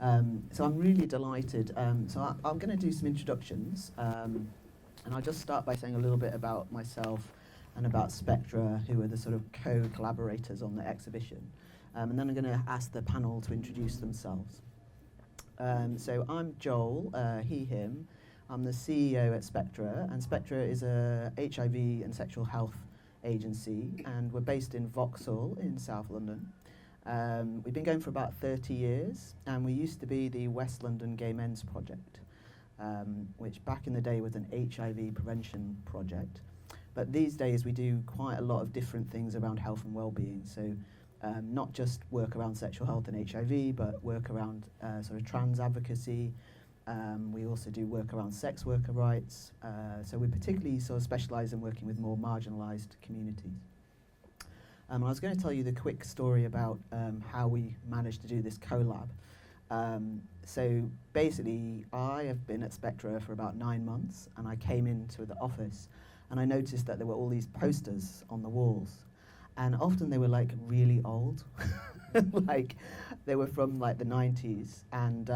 So I'm really delighted. I'm going to do some introductions, and I'll just start by saying a little bit about myself and about Spectra, who are the sort of co-collaborators on the exhibition. And then I'm going to ask the panel to introduce themselves. So I'm Joel, he, him. I'm the CEO at Spectra, and Spectra is a HIV and sexual health agency, and we're based in Vauxhall in South London. We've been going for about 30 years, and we used to be the West London Gay Men's Project, which back in the day was an HIV prevention project. But these days we do quite a lot of different things around health and well-being. So not just work around sexual health and HIV, but work around sort of trans advocacy. We also do work around sex worker rights. So we particularly sort of specialise in working with more marginalised communities. I was going to tell you the quick story about how we managed to do this collab. So basically, I have been at Spectra for about 9 months, and I came into the office, and I noticed that there were all these posters on the walls, and often they were like really old, like they were from like the 90s, and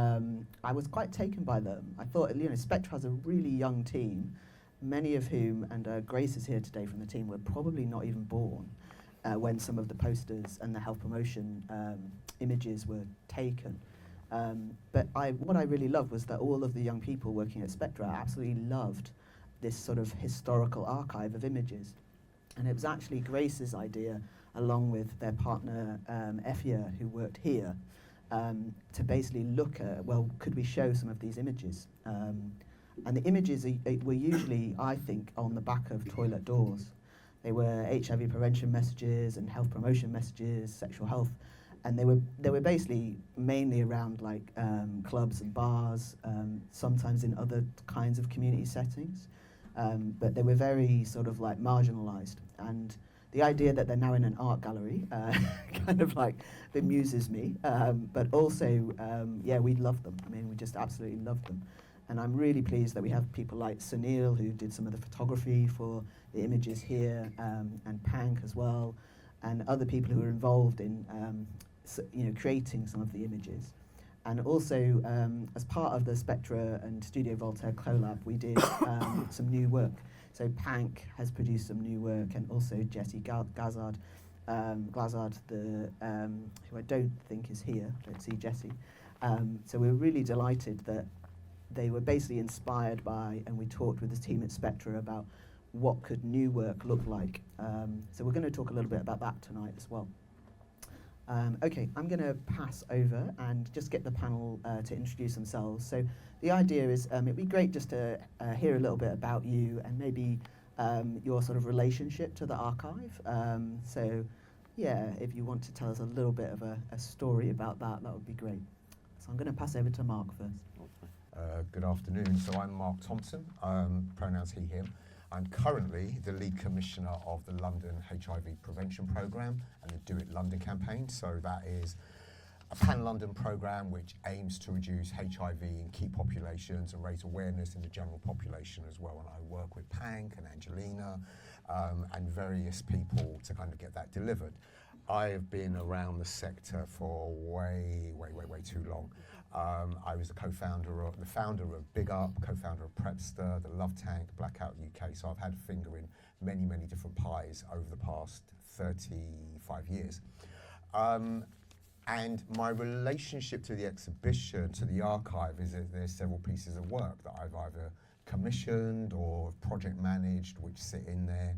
I was quite taken by them. I thought, you know, Spectra has a really young team, many of whom, and Grace is here today from the team, were probably not even born when some of the posters and the health promotion images were taken. But what I really loved was that all of the young people working at Spectra absolutely loved this sort of historical archive of images. And it was actually Grace's idea, along with their partner, Efia, who worked here, to basically look at, well, could we show some of these images? And the images were usually, I think, on the back of toilet doors. They were HIV prevention messages and health promotion messages, sexual health, and they were basically mainly around like clubs and bars, sometimes in other kinds of community settings, but they were very sort of like marginalised. And the idea that they're now in an art gallery kind of like bemuses me, but also, yeah, we love them. I mean, we just absolutely love them. And I'm really pleased that we have people like Sunil, who did some of the photography for the images here, and Pank as well, and other people who are involved in creating some of the images. And also, as part of the Spectra and Studio Voltraire collab, we did some new work. So Pank has produced some new work, and also Jesse Glazard, who I don't think is here. I don't see Jesse. So we're really delighted that they were basically inspired by, and we talked with the team at Spectra about what could new work look like. So we're going to talk a little bit about that tonight as well. Okay, I'm going to pass over and just get the panel to introduce themselves. So the idea is it'd be great just to hear a little bit about you and maybe your sort of relationship to the archive. So yeah, if you want to tell us a little bit of a story about that, that would be great. So I'm going to pass over to Marc first. Good afternoon. So I'm Marc Thompson, pronouns he, him. I'm currently the lead commissioner of the London HIV prevention programme and the Do It London campaign. So that is a pan-London programme which aims to reduce HIV in key populations and raise awareness in the general population as well. And I work with Pank and Angelina and various people to kind of get that delivered. I have been around the sector for way too long. I was the founder of Big Up, co-founder of Prepster, the Love Tank, Blackout UK. So I've had a finger in many different pies over the past 35 years. And my relationship to the exhibition, to the archive, is that there's several pieces of work that I've either commissioned or project managed, which sit in there.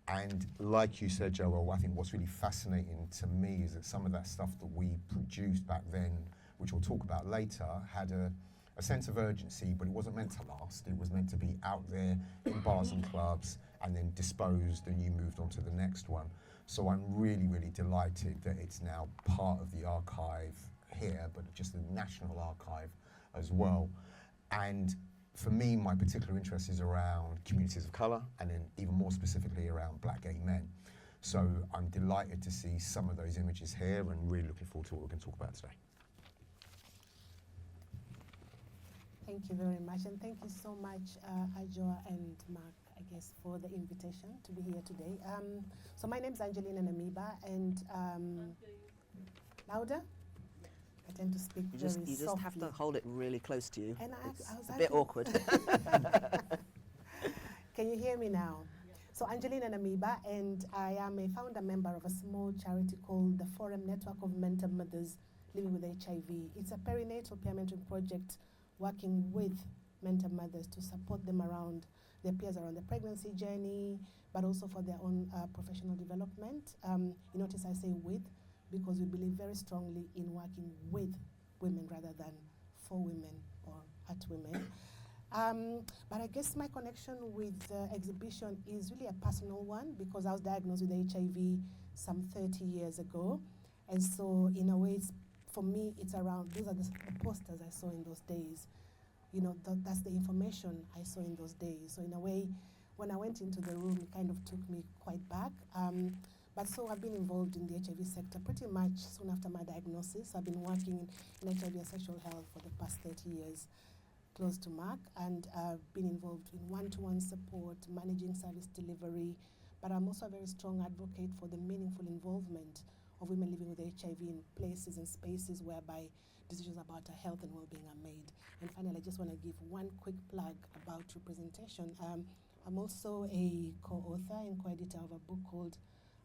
And like you said, Joel, I think what's really fascinating to me is that some of that stuff that we produced back then, which we'll talk about later, had a sense of urgency, but it wasn't meant to last. It was meant to be out there in bars and clubs and then disposed, and you moved on to the next one. So I'm really delighted that it's now part of the archive here, but just the National Archive as well. And for me, my particular interest is around communities of colour, and then even more specifically around black gay men. So I'm delighted to see some of those images here and really looking forward to what we're going to talk about today. Thank you very much, and thank you so much, Ajoa and Marc, I guess, for the invitation to be here today. So my name is Angelina Namiba, and louder? tend to speak You very just softly. have to hold it really close to you. And It's I was a bit actually- awkward. Can you hear me now? So Angelina Namiba, and I am a founder member of a small charity called the Forum Network of Mentor Mothers Living with HIV. It's a perinatal peer mentoring project working with mentor mothers to support them around their peers around the pregnancy journey, but also for their own professional development. You notice I say with, because we believe very strongly in working with women rather than for women or at women. But I guess my connection with the exhibition is really a personal one, because I was diagnosed with HIV some 30 years ago. And so in a way, it's, for me, it's around, those are the posters I saw in those days. You know, that's the information I saw in those days. So in a way, when I went into the room, it kind of took me quite back. But so I've been involved in the HIV sector pretty much soon after my diagnosis. I've been working in HIV and sexual health for the past 30 years, close to Marc, and I've been involved in one-to-one support, managing service delivery, but I'm also a very strong advocate for the meaningful involvement of women living with HIV in places and spaces whereby decisions about our health and well-being are made. And finally, I just want to give one quick plug about representation. I'm also a co-author and co-editor of a book called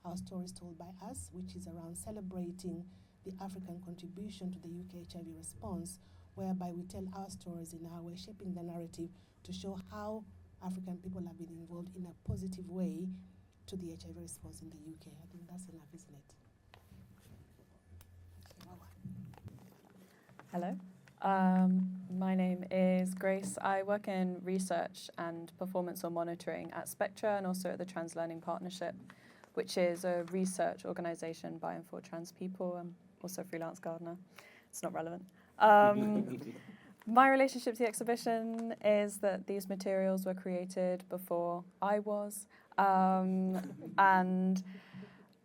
Our Stories Told by Us, which is around celebrating the African contribution to the UK HIV response, whereby we tell our stories in our way, shaping the narrative to show how African people have been involved in a positive way to the HIV response in the UK. I think that's enough, isn't it? Hello. My name is Grace. I work in research and performance or monitoring at Spectra and also at the Trans Learning Partnership, which is a research organisation by and for trans people. I'm also a freelance gardener. It's not relevant. My relationship to the exhibition is that these materials were created before I was. And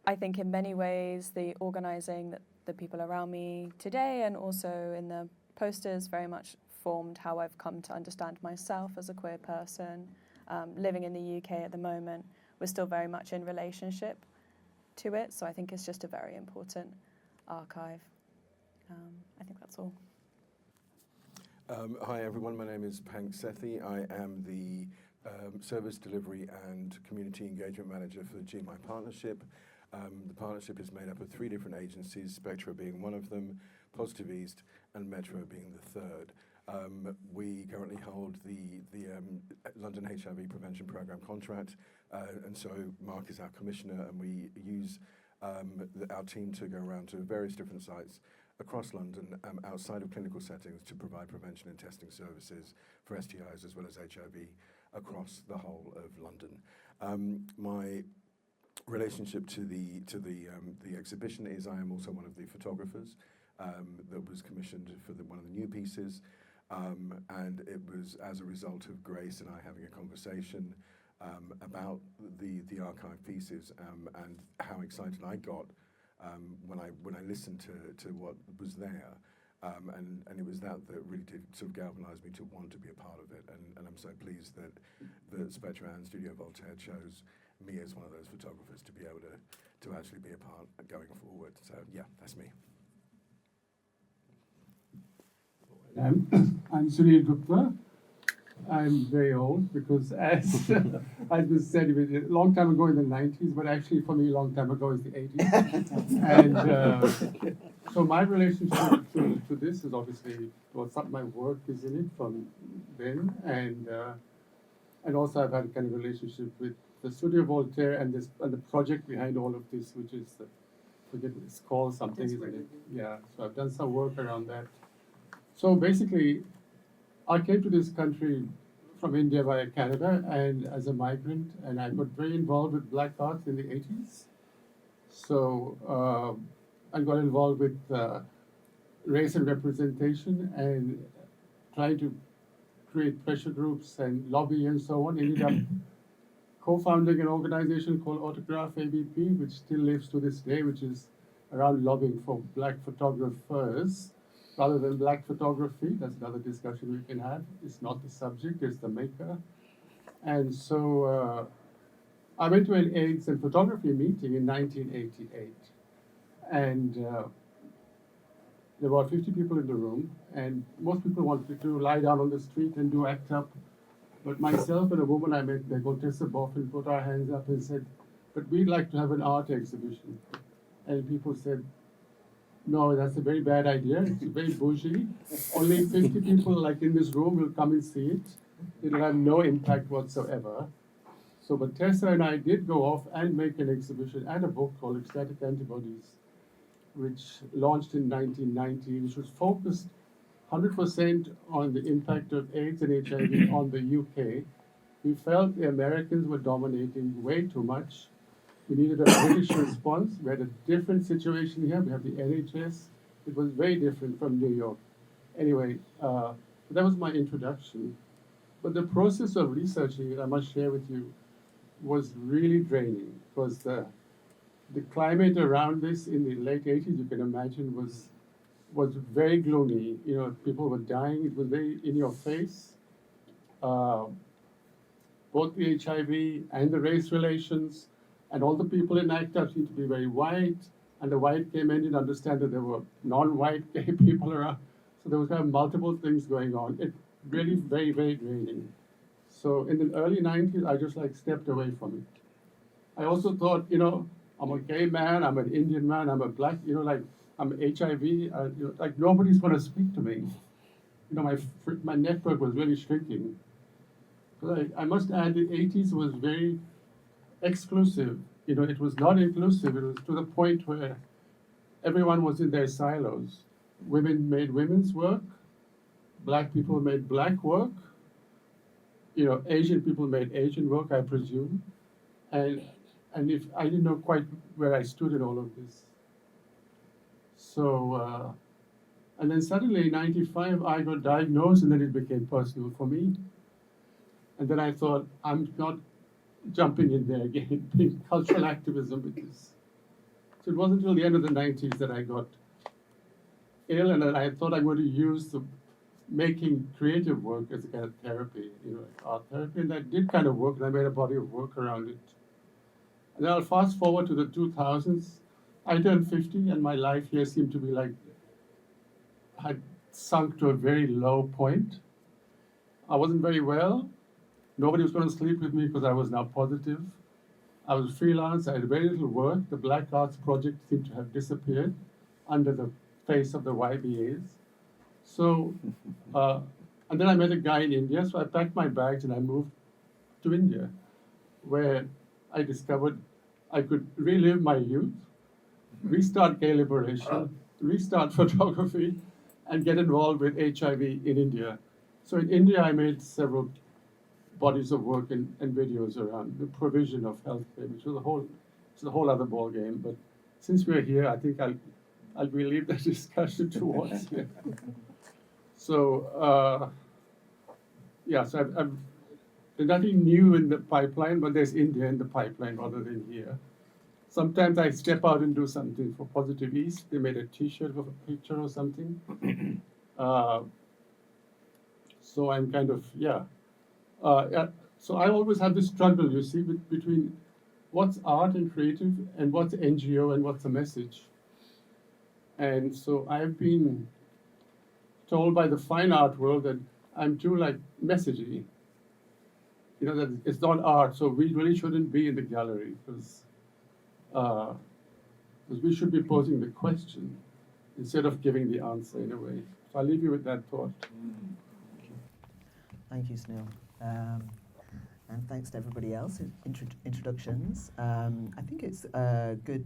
I think in many ways the organising that the people around me today and also in the posters very much formed how I've come to understand myself as a queer person. Living in the UK at the moment, we're still very much in relationship to it, so I think it's just a very important archive. I think that's all. Hi everyone, my name is Pank Sethi. I am the Service Delivery and Community Engagement Manager for the GMI Partnership. The partnership is made up of 3 different agencies, Spectra being one of them, Positive East and Metro being the third. We currently hold the London HIV Prevention Programme contract, and so Marc is our commissioner, and we use our team to go around to various different sites across London outside of clinical settings to provide prevention and testing services for STIs as well as HIV across the whole of London. My relationship to the exhibition is I am also one of the photographers that was commissioned for one of the new pieces, and it was as a result of Grace and I having a conversation about the archive pieces and how excited I got when I listened to what was there, and it was that really did sort of galvanise me to want to be a part of it, and I'm so pleased that Spectra and Studio Voltaire chose me as one of those photographers to be able to actually be a part going forward. So yeah, that's me. I'm Sunil Gupta. I'm very old because as was said, it was a long time ago in the 90s, but actually for me a long time ago is the 80s. And so my relationship to this is obviously, well, my work is in it from then, and also I've had a kind of relationship with the Studio Voltaire and the project behind all of this, which is, forget what it's called, something, isn't it? Yeah, so I've done some work around that. So basically, I came to this country from India via Canada and as a migrant, and I got very involved with Black arts in the 80s. So I got involved with race and representation and trying to create pressure groups and lobby and so on. Ended up co-founding an organization called Autograph ABP, which still lives to this day, which is around lobbying for Black photographers rather than Black photography. That's another discussion we can have. It's not the subject, it's the maker. And so I went to an AIDS and photography meeting in 1988. And There were 50 people in the room, and most people wanted to lie down on the street and do ACT UP. But myself and a woman I met, the Contessa Boffin, put our hands up and said, but we'd like to have an art exhibition. And people said, no, that's a very bad idea. It's very bougie. Only 50 people like in this room will come and see it. It'll have no impact whatsoever. So, but Tessa and I did go off and make an exhibition and a book called Ecstatic Antibodies, which launched in 1990, which was focused 100% on the impact of AIDS and HIV on the UK. We felt the Americans were dominating way too much. We needed a British response. We had a different situation here. We have the NHS. It was very different from New York. Anyway, that was my introduction. But the process of researching it, I must share with you, was really draining, because the climate around this in the late 80s, you can imagine, was very gloomy. You know, people were dying. It was very in your face. Both the HIV and the race relations, and all the people in ACT UP seemed to be very white, and the white gay men didn't understand that there were non-white gay people around. So there was kind of multiple things going on. It really very, very draining. So in the early 90s, I just like stepped away from it. I also thought, you know, I'm a gay man, I'm an Indian man, I'm a black, you know, like I'm HIV, you know, like nobody's gonna speak to me. You know, my network was really shrinking. But I must add, the 80s was very exclusive. You know, it was not inclusive. It was to the point where everyone was in their silos. Women made women's work, black people made black work, you know, Asian people made Asian work, I presume. And if I didn't know quite where I stood in all of this. So, and then suddenly in 95, I got diagnosed, and then it became personal for me. And then I thought, I'm not jumping in there again, being cultural activism with this. So it wasn't until the end of the 90s that I got ill, and then I thought I'm going to use the making creative work as a kind of therapy, you know, like art therapy, and that did kind of work, and I made a body of work around it. And then I'll fast forward to the 2000s. I turned 50, and my life here seemed to be like, had sunk to a very low point. I wasn't very well. Nobody was going to sleep with me because I was now positive. I was freelance. I had very little work. The Black Arts Project seemed to have disappeared under the face of the YBAs. So, and then I met a guy in India, so I packed my bags and I moved to India, where I discovered I could relive my youth, restart gay liberation, restart photography, and get involved with HIV in India. So in India, I made several bodies of work and videos around the provision of healthcare, which was a whole other ball game. But since we're here, I think I'll leave the discussion towards here. So yeah, so there's nothing new in the pipeline, but there's India in the pipeline rather than here. Sometimes I step out and do something for Positive East. They made a T-shirt with a picture or something. So I'm kind of, yeah. So I always have this struggle, you see, between what's art and creative and what's NGO and what's a message. And so I've been told by the fine art world that I'm too like messagey. You know, that it's not art, so we really shouldn't be in the gallery because we should be posing the question instead of giving the answer in a way. So I'll leave you with that thought. Thank you, Sunil. And thanks to everybody else in introductions. I think it's a good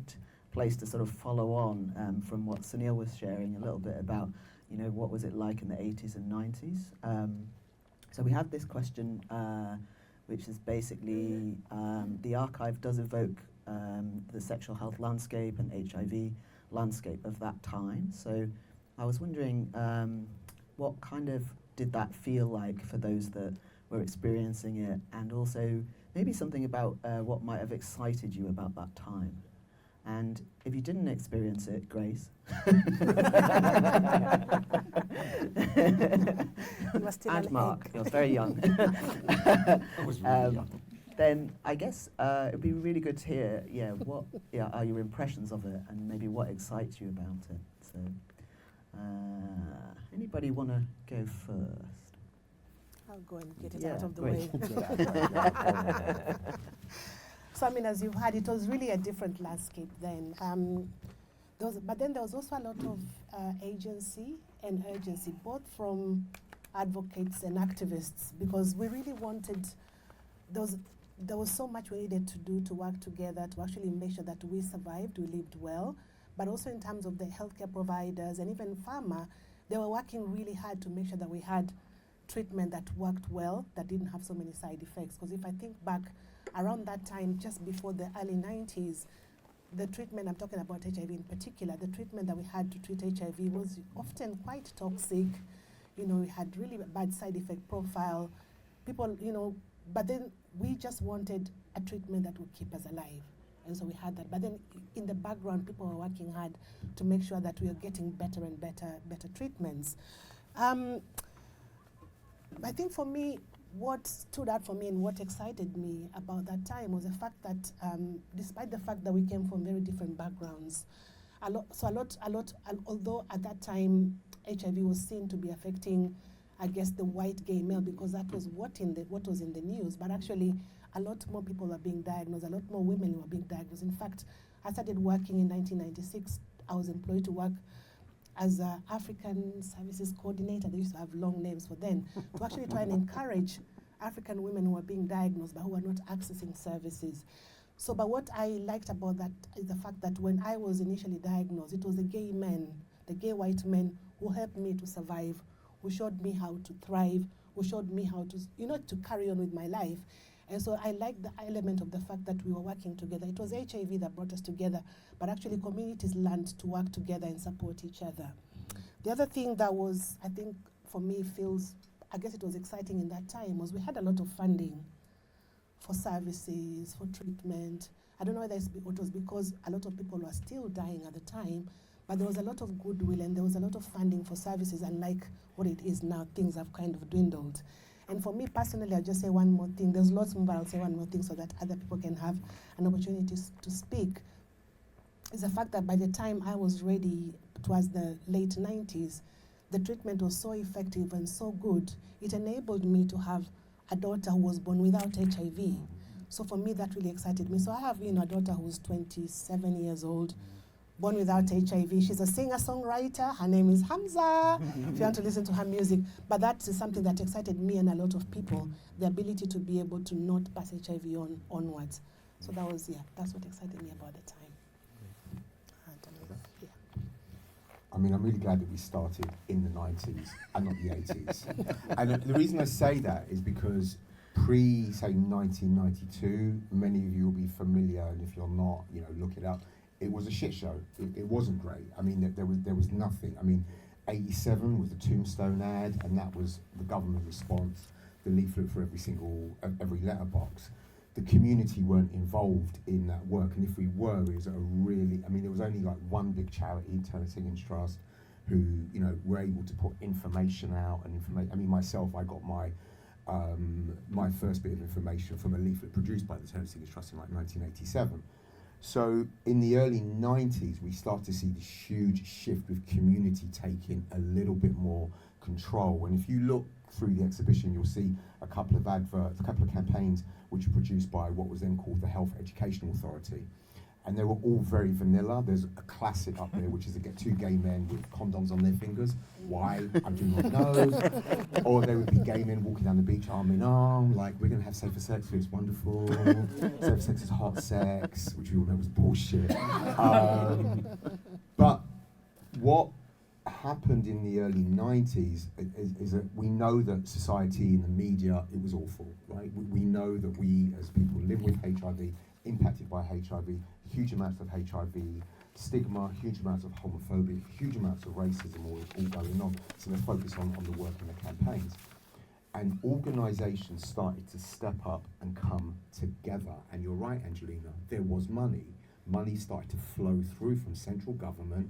place to sort of follow on from what Sunil was sharing a little bit about, you know, what was it like in the 80s and 90s. So we have this question, which is basically the archive does evoke the sexual health landscape and HIV landscape of that time. So I was wondering what kind of did that feel like for those that were experiencing it, and also maybe something about what might have excited you about that time. And if you didn't experience it, Grace, and Marc, you're very young. I was really young. Then I guess it'd be really good to hear, what are your impressions of it, and maybe what excites you about it. So Anybody want to go first? I'll go and get it Yeah, out of the great. way. So, I mean, as you've heard, it was really a different landscape then. But then there was also a lot of agency and urgency, both from advocates and activists, because we really wanted, there was so much we needed to do to work together to actually make sure that we survived, we lived well, but also in terms of the healthcare providers and even pharma, they were working really hard to make sure that we had treatment that worked well, that didn't have so many side effects. Because if I think back around that time, just before the early 90s, the treatment, I'm talking about HIV in particular, the treatment that we had to treat HIV was often quite toxic. You know, we had really bad side effect profile. People, you know, but then we just wanted a treatment that would keep us alive. And so we had that. But then in the background, people were working hard to make sure that we are getting better and better treatments. I think for me, what stood out for me and what excited me about that time was the fact that despite the fact that we came from very different backgrounds, although at that time HIV was seen to be affecting, I guess, the white gay male, because that was what was in the news, but actually a lot more people were being diagnosed, a lot more women were being diagnosed. In fact, I started working in 1996. I was employed to work as an African Services Coordinator. They used to have long names for them, to actually try and encourage African women who were being diagnosed but who were not accessing services. So, but what I liked about that is the fact that when I was initially diagnosed, it was the gay men, the gay white men, who helped me to survive, who showed me how to thrive, who showed me how to, you know, to carry on with my life. And so I liked the element of the fact that we were working together. It was HIV that brought us together, but actually communities learned to work together and support each other. The other thing that was, I think, for me I guess it was exciting in that time, was we had a lot of funding for services, for treatment. I don't know whether it was because a lot of people were still dying at the time, but there was a lot of goodwill and there was a lot of funding for services, unlike what it is now. Things have kind of dwindled. And for me personally, I'll just say one more thing. There's lots more, but I'll say one more thing so that other people can have an opportunity to speak. Is the fact that by the time I was ready, towards the late 90s, the treatment was so effective and so good, it enabled me to have a daughter who was born without HIV. So for me, that really excited me. So I have, you know, a daughter who's 27 years old, born without HIV. She's a singer-songwriter. Her name is Hamza, if you want to listen to her music. But that is something that excited me and a lot of people, the ability to be able to not pass HIV onwards. So that was, that's what excited me about the time. I mean, I'm really glad that we started in the 90s and not the 80s. And the reason I say that is because say 1992, many of you will be familiar, and if you're not, you know, look it up. It was a shit show. It wasn't great. I mean, there was nothing. I mean, 87 was the Tombstone ad, and that was the government response, the leaflet for every letterbox. The community weren't involved in that work, and if we were, it was there was only like one big charity, Turner Higgins Trust, who, you know, were able to put information out and I mean, myself, I got my first bit of information from a leaflet produced by the Turner Higgins Trust in like 1987. So in the early 90s, we start to see this huge shift with community taking a little bit more control. And if you look through the exhibition, you'll see a couple of adverts, a couple of campaigns which were produced by what was then called the Health Education Authority. And they were all very vanilla. There's a classic up there, which is to get two gay men with condoms on their fingers. Why? I do not know. Or there would be gay men walking down the beach arm in arm, like, we're going to have safer sex, it's wonderful. Safer sex is hot sex, which we all know was bullshit. But what happened in the early 90s is that we know that society and the media, it was awful, right? We know that we, as people live with HIV, impacted by HIV, huge amounts of HIV stigma, huge amounts of homophobia, huge amounts of racism all going on. So let's focus on the work and the campaigns. And organisations started to step up and come together. And you're right, Angelina, there was money. Money started to flow through from central government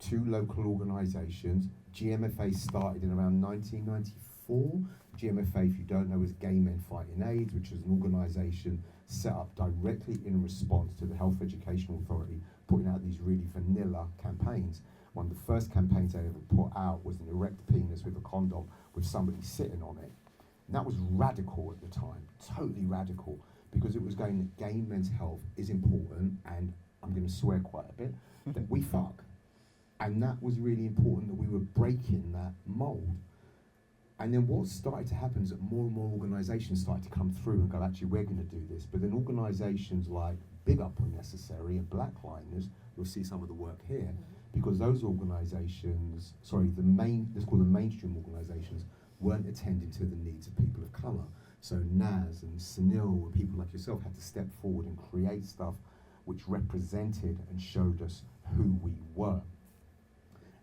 to local organisations. GMFA started in around 1994. GMFA, if you don't know, is Gay Men Fighting AIDS, which is an organisation set up directly in response to the Health Education Authority, putting out these really vanilla campaigns. one of the first campaigns they ever put out was an erect penis with a condom with somebody sitting on it. And that was radical at the time, totally radical, because it was going that gay men's health is important, and I'm going to swear quite a bit, that we fuck. And that was really important, that we were breaking that mold. And then what started to happen is that more and more organisations started to come through and go, actually, we're going to do this. But then organisations like Big Up When Necessary and Blackliners, you'll see some of the work here, because those organisations, let's call them mainstream organisations, weren't attending to the needs of people of colour. So Naz and Sunil and people like yourself had to step forward and create stuff which represented and showed us who we were.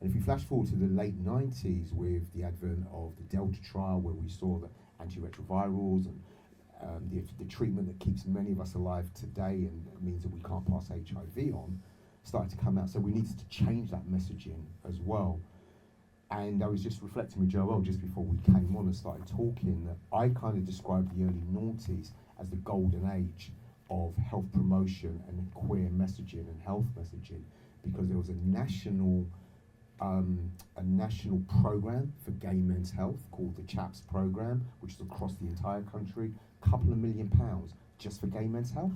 And if you flash forward to the late 90s with the advent of the Delta trial, where we saw the antiretrovirals and the treatment that keeps many of us alive today and means that we can't pass HIV on, started to come out. So we needed to change that messaging as well. And I was just reflecting with Joel just before we came on and started talking that I kind of described the early noughties as the golden age of health promotion and queer messaging and health messaging, because there was a national program for gay men's health called the CHAPS program, which is across the entire country, couple of £1 million just for gay men's health.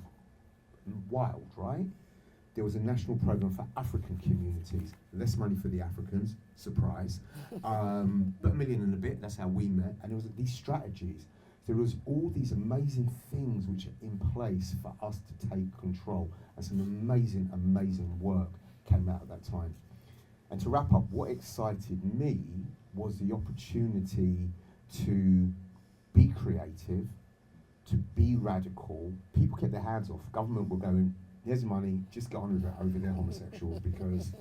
Wild, right? There was a national program for African communities, less money for the Africans, surprise, but £1 million and a bit, that's how we met. And there was these strategies. There was all these amazing things which are in place for us to take control, and some amazing, amazing work came out at that time. And to wrap up, what excited me was the opportunity to be creative, to be radical. People kept their hands off. Government were going, here's money, just get on with it over there, homosexuals, because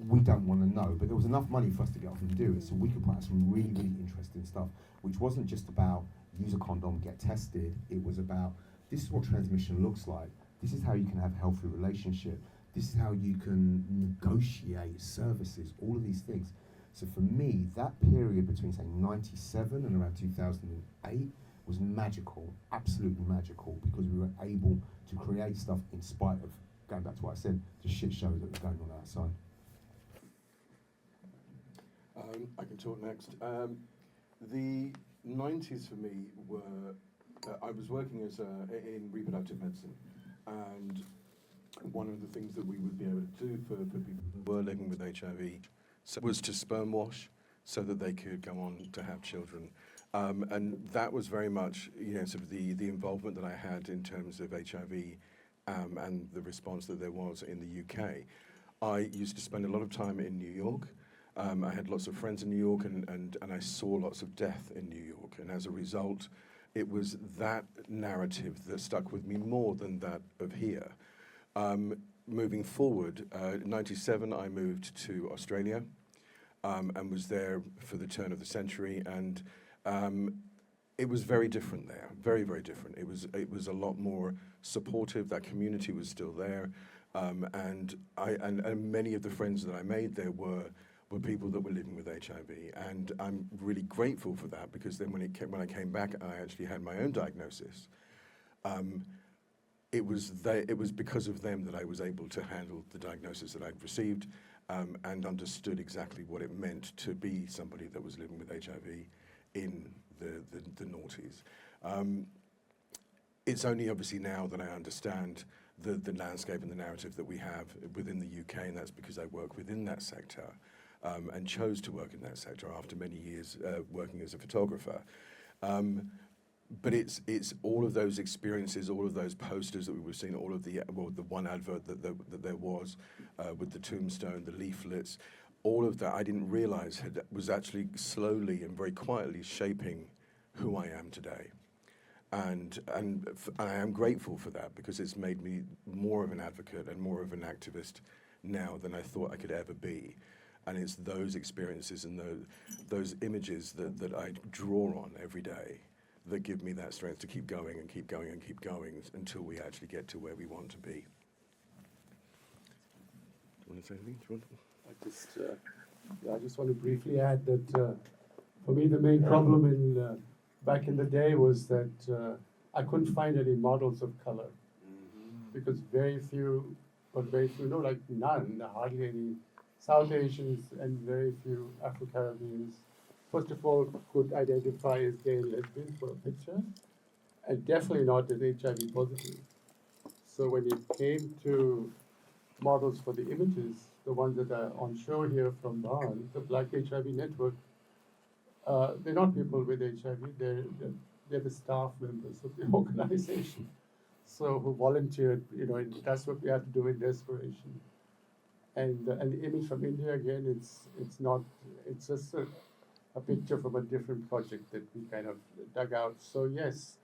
we don't want to know. But there was enough money for us to get off and do it, so we could put out some really, really interesting stuff, which wasn't just about use a condom, get tested. It was about, this is what transmission looks like. This is how you can have a healthy relationship. This is how you can negotiate services, all of these things. So for me, that period between, say, 97 and around 2008 was magical, absolutely magical, because we were able to create stuff in spite of, going back to what I said, the shit show that was going on outside. I can talk next. The 90s for me were, I was working in reproductive medicine, and one of the things that we would be able to do for people who were living with HIV was to sperm wash so that they could go on to have children. And that was very much, sort of the involvement that I had in terms of HIV and the response that there was in the UK. I used to spend a lot of time in New York. I had lots of friends in New York, and I saw lots of death in New York. And as a result, it was that narrative that stuck with me more than that of here. Moving forward, in 97, I moved to Australia and was there for the turn of the century. And it was very different there, very, very different. It was a lot more supportive. That community was still there, and many of the friends that I made there were people that were living with HIV, and I'm really grateful for that, because then when I came back, I actually had my own diagnosis. It was because of them that I was able to handle the diagnosis that I'd received, and understood exactly what it meant to be somebody that was living with HIV in the noughties. It's only obviously now that I understand the landscape and the narrative that we have within the UK, and that's because I work within that sector and chose to work in that sector after many years working as a photographer. But it's all of those experiences, all of those posters that we were seeing, all of the one advert that there was with the tombstone, the leaflets, all of that I didn't realize was actually slowly and very quietly shaping who I am today. And I am grateful for that, because it's made me more of an advocate and more of an activist now than I thought I could ever be. And it's those experiences and those images that I draw on every day that give me that strength to keep going and keep going and keep going until we actually get to where we want to be. Do you want to say anything? I just want to briefly add that for me the main problem back in the day was that I couldn't find any models of color, because very few, no, like none, hardly any South Asians and very few Afro-Caribbeans, first of all, could identify as gay and lesbian for a picture, and definitely not as HIV positive. So when it came to models for the images, the ones that are on show here from Barn, the Black HIV Network, they're not people with HIV, they're the staff members of the organization. So who volunteered, and that's what we have to do in desperation. And the image from India, again, it's just a picture from a different project that we kind of dug out. So yes,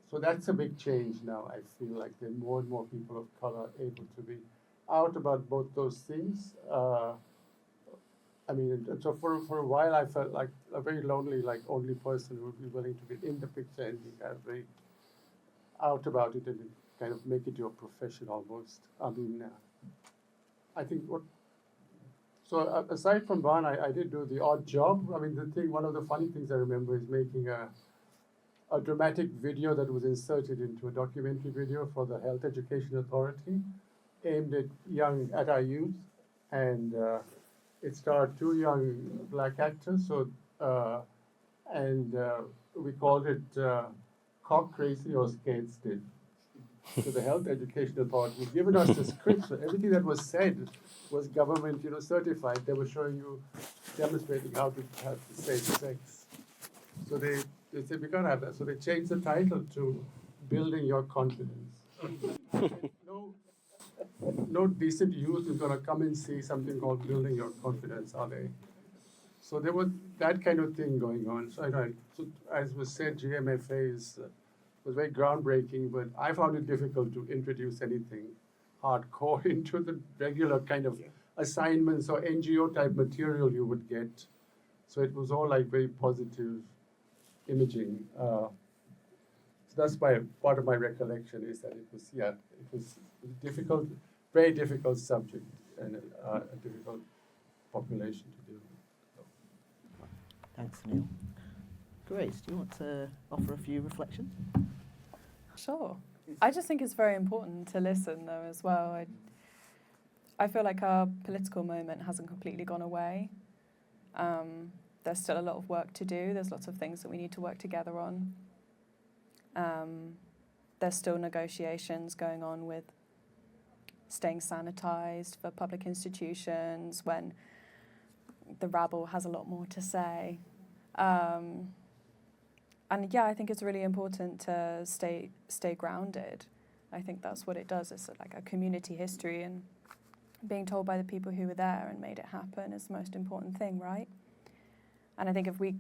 so that's a big change now. I feel like there are more and more people of color able to be out about both those things. So for a while I felt like a very lonely, like only person who would be willing to be in the picture and be kind of very out about it and kind of make it your profession almost. I think aside from Van, I did do the odd job. One of the funny things I remember is making a dramatic video that was inserted into a documentary video for the Health Education Authority, aimed at our youth, and it starred 2 young black actors. We called it Cock Crazy or Scared Stiff. So the Health Education Authority had given us the script, so everything that was said was government, certified. They were showing you, demonstrating how to say sex. So they said, we can't have that. So they changed the title to Building Your Confidence. No decent youth is going to come and see something called Building Your Confidence, are they? So there was that kind of thing going on. So as was said, GMFA was very groundbreaking, but I found it difficult to introduce anything hardcore into the regular kind of assignments or NGO type material you would get. So it was all like very positive imaging. So that's part of my recollection is that it was a difficult, very difficult subject and a difficult population to deal with. Thanks, Neil. Grace, do you want to offer a few reflections? Sure. I just think it's very important to listen, though, as well. I feel like our political moment hasn't completely gone away. There's still a lot of work to do. There's lots of things that we need to work together on. There's still negotiations going on with staying sanitized for public institutions when the rabble has a lot more to say. I think it's really important to stay grounded. I think that's what it does. It's like a community history, and being told by the people who were there and made it happen is the most important thing, right? And I think if we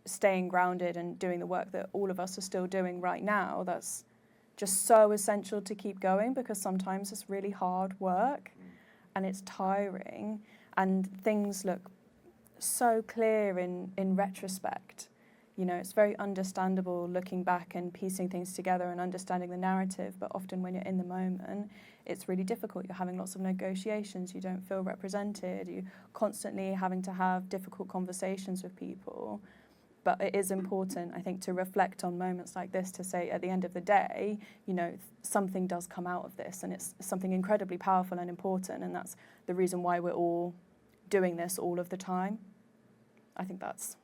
staying grounded and doing the work that all of us are still doing right now, that's just so essential to keep going, because sometimes it's really hard work and it's tiring and things look so clear in retrospect. It's very understandable looking back and piecing things together and understanding the narrative, but often when you're in the moment, it's really difficult. You're having lots of negotiations, you don't feel represented, you're constantly having to have difficult conversations with people. But it is important, I think, to reflect on moments like this to say, at the end of the day, something does come out of this, and it's something incredibly powerful and important, and that's the reason why we're all doing this all of the time. I think that's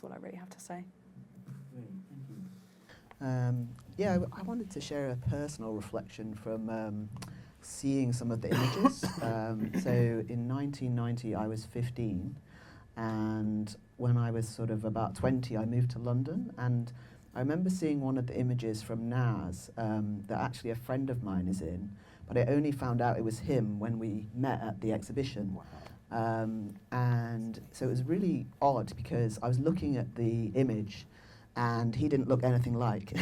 what I really have to say. I wanted to share a personal reflection from seeing some of the images. So in 1990, I was 15, and when I was sort of about 20, I moved to London, and I remember seeing one of the images from NAS that actually a friend of mine is in, but I only found out it was him when we met at the exhibition. And so it was really odd because I was looking at the image and he didn't look anything like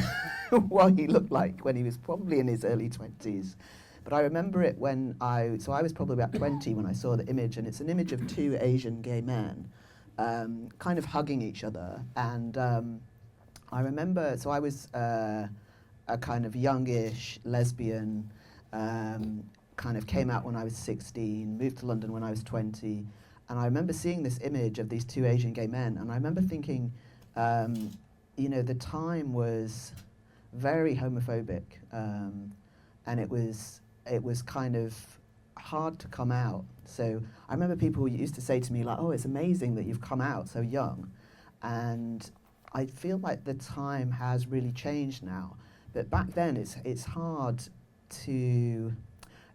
what he looked like when he was probably in his early 20s. But I remember it when I was probably about 20 when I saw the image, and it's an image of 2 Asian gay men kind of hugging each other. And I remember, so I was a kind of youngish lesbian, kind of came out when I was 16, moved to London when I was 20, and I remember seeing this image of these 2 Asian gay men, and I remember thinking, the time was very homophobic, and it was kind of, hard to come out. So I remember people used to say to me like, "Oh, it's amazing that you've come out so young," and I feel like the time has really changed now. But back then, it's hard to.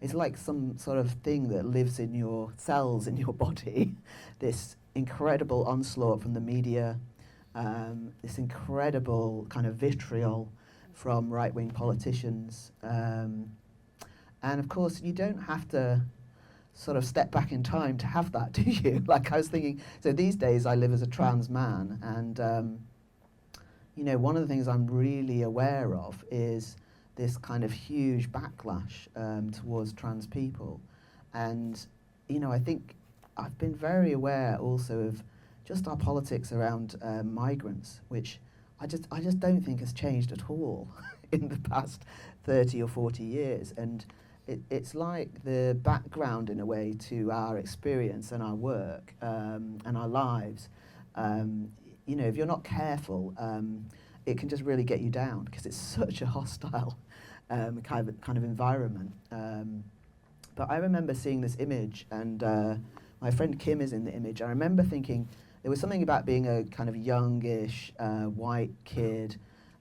It's like some sort of thing that lives in your cells in your body. This incredible onslaught from the media, this incredible kind of vitriol from right-wing politicians. And of course, you don't have to sort of step back in time to have that, do you? Like I was thinking, so these days I live as a trans man, and you know, one of the things I'm really aware of is this kind of huge backlash towards trans people. And, you know, I think I've been very aware also of just our politics around migrants, which I just don't think has changed at all in the past 30 or 40 years. And it's like the background, in a way, to our experience and our work and our lives. You know, if you're not careful, it can just really get you down because it's such a hostile kind of environment. But I remember seeing this image, and my friend Kim is in the image. I remember thinking there was something about being a kind of youngish white kid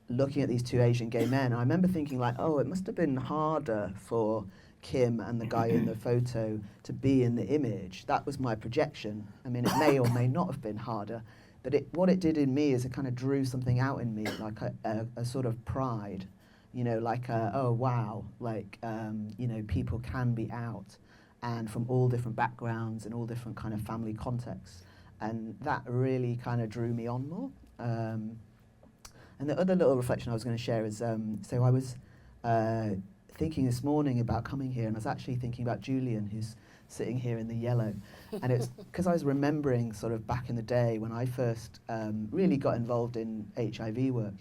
looking at these two Asian gay men. I remember thinking like, oh, it must have been harder for Kim and the guy in the photo to be in the image. That was my projection. I mean, it may or may not have been harder, but what it did in me is it kind of drew something out in me, like a sort of pride, you know, like, oh, wow, like, you know, people can be out, and from all different backgrounds and all different kind of family contexts. And that really kind of drew me on more. And the other little reflection I was going to share is, so I was thinking this morning about coming here, and I was actually thinking about Julian, who's sitting here in the yellow. And it's because I was remembering sort of back in the day when I first really got involved in HIV work.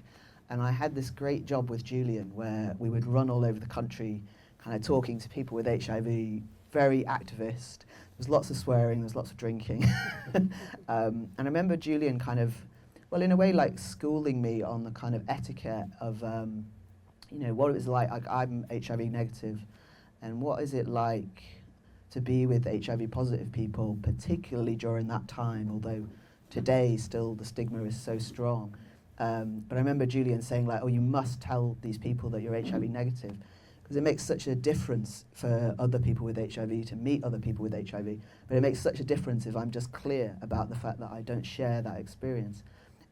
And I had this great job with Julian where we would run all over the country kind of talking to people with HIV, very activist. There was lots of swearing, there was lots of drinking. And I remember Julian kind of, well, in a way, like schooling me on the kind of etiquette of, you know, what it was like I'm HIV negative, and what is it like to be with HIV positive people, particularly during that time, although today still the stigma is so strong. But I remember Julian saying like, oh, you must tell these people that you're HIV negative, because it makes such a difference for other people with HIV to meet other people with HIV, but it makes such a difference if I'm just clear about the fact that I don't share that experience.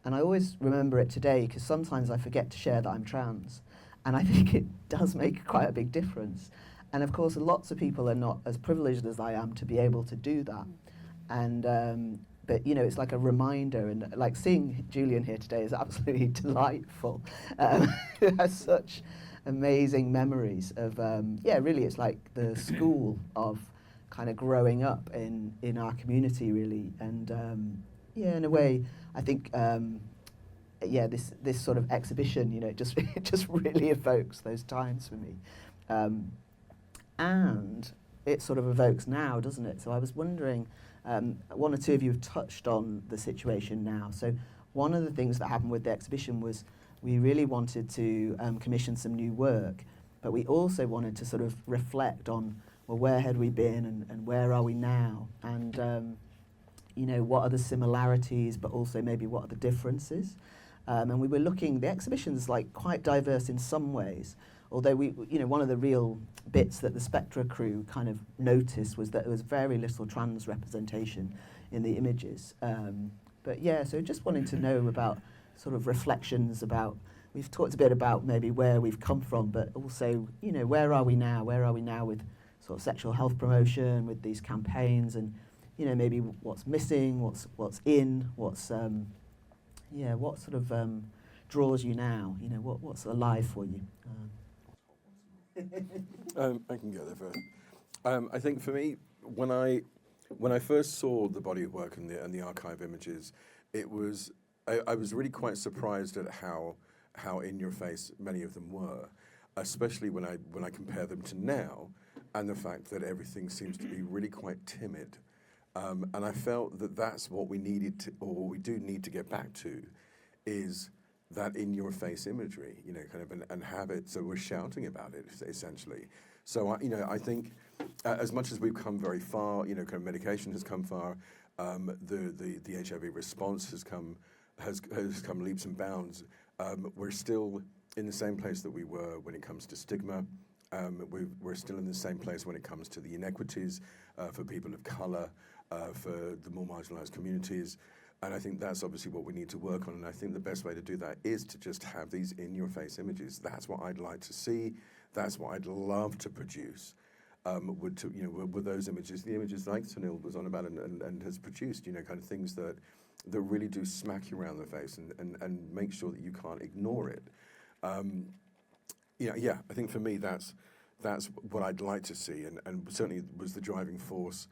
And I always remember it today because sometimes I forget to share that I'm trans, and I think it does make quite a big difference. And of course, lots of people are not as privileged as I am to be able to do that. And but you know, it's like a reminder, and like seeing Julian here today is absolutely delightful. He has such amazing memories of yeah, really, it's like the school of kind of growing up in our community, really. And yeah, in a way, I think yeah, this sort of exhibition, you know, it just really evokes those times for me. And it sort of evokes now, doesn't it? So I was wondering, one or two of you have touched on the situation now. So one of the things that happened with the exhibition was we really wanted to commission some new work, but we also wanted to sort of reflect on, well, where had we been and where are we now? And, you know, what are the similarities, but also maybe what are the differences? And we were looking, the exhibition's like quite diverse in some ways, although we, you know, one of the real bits that the Spectra crew kind of noticed was that there was very little trans representation in the images. But yeah, so just wanting to know about sort of reflections about, we've talked a bit about maybe where we've come from, but also, you know, where are we now? Where are we now with sort of sexual health promotion, with these campaigns, and, you know, maybe what's missing, what's in, what's, yeah, what sort of draws you now? You know, what's alive for you? I can go there first. I think for me, when I first saw the body of work and the archive images, it was I was really quite surprised at how in your face many of them were, especially when I compare them to now, and the fact that everything seems to be really quite timid. And I felt that that's what we needed to, or what we do need to get back to, is that in-your-face imagery, you know, kind of, and have it so we're shouting about it essentially. So I think as much as we've come very far, you know, kind of medication has come far, the HIV response has come leaps and bounds. We're still in the same place that we were when it comes to stigma. We're still in the same place when it comes to the inequities for people of colour, for the more marginalised communities. And I think that's obviously what we need to work on. And I think the best way to do that is to just have these in-your-face images. That's what I'd like to see. That's what I'd love to produce. With those images, the images like Sunil was on about and has produced, you know, kind of things that really do smack you around the face and make sure that you can't ignore it. I think for me that's what I'd like to see, and certainly was the driving force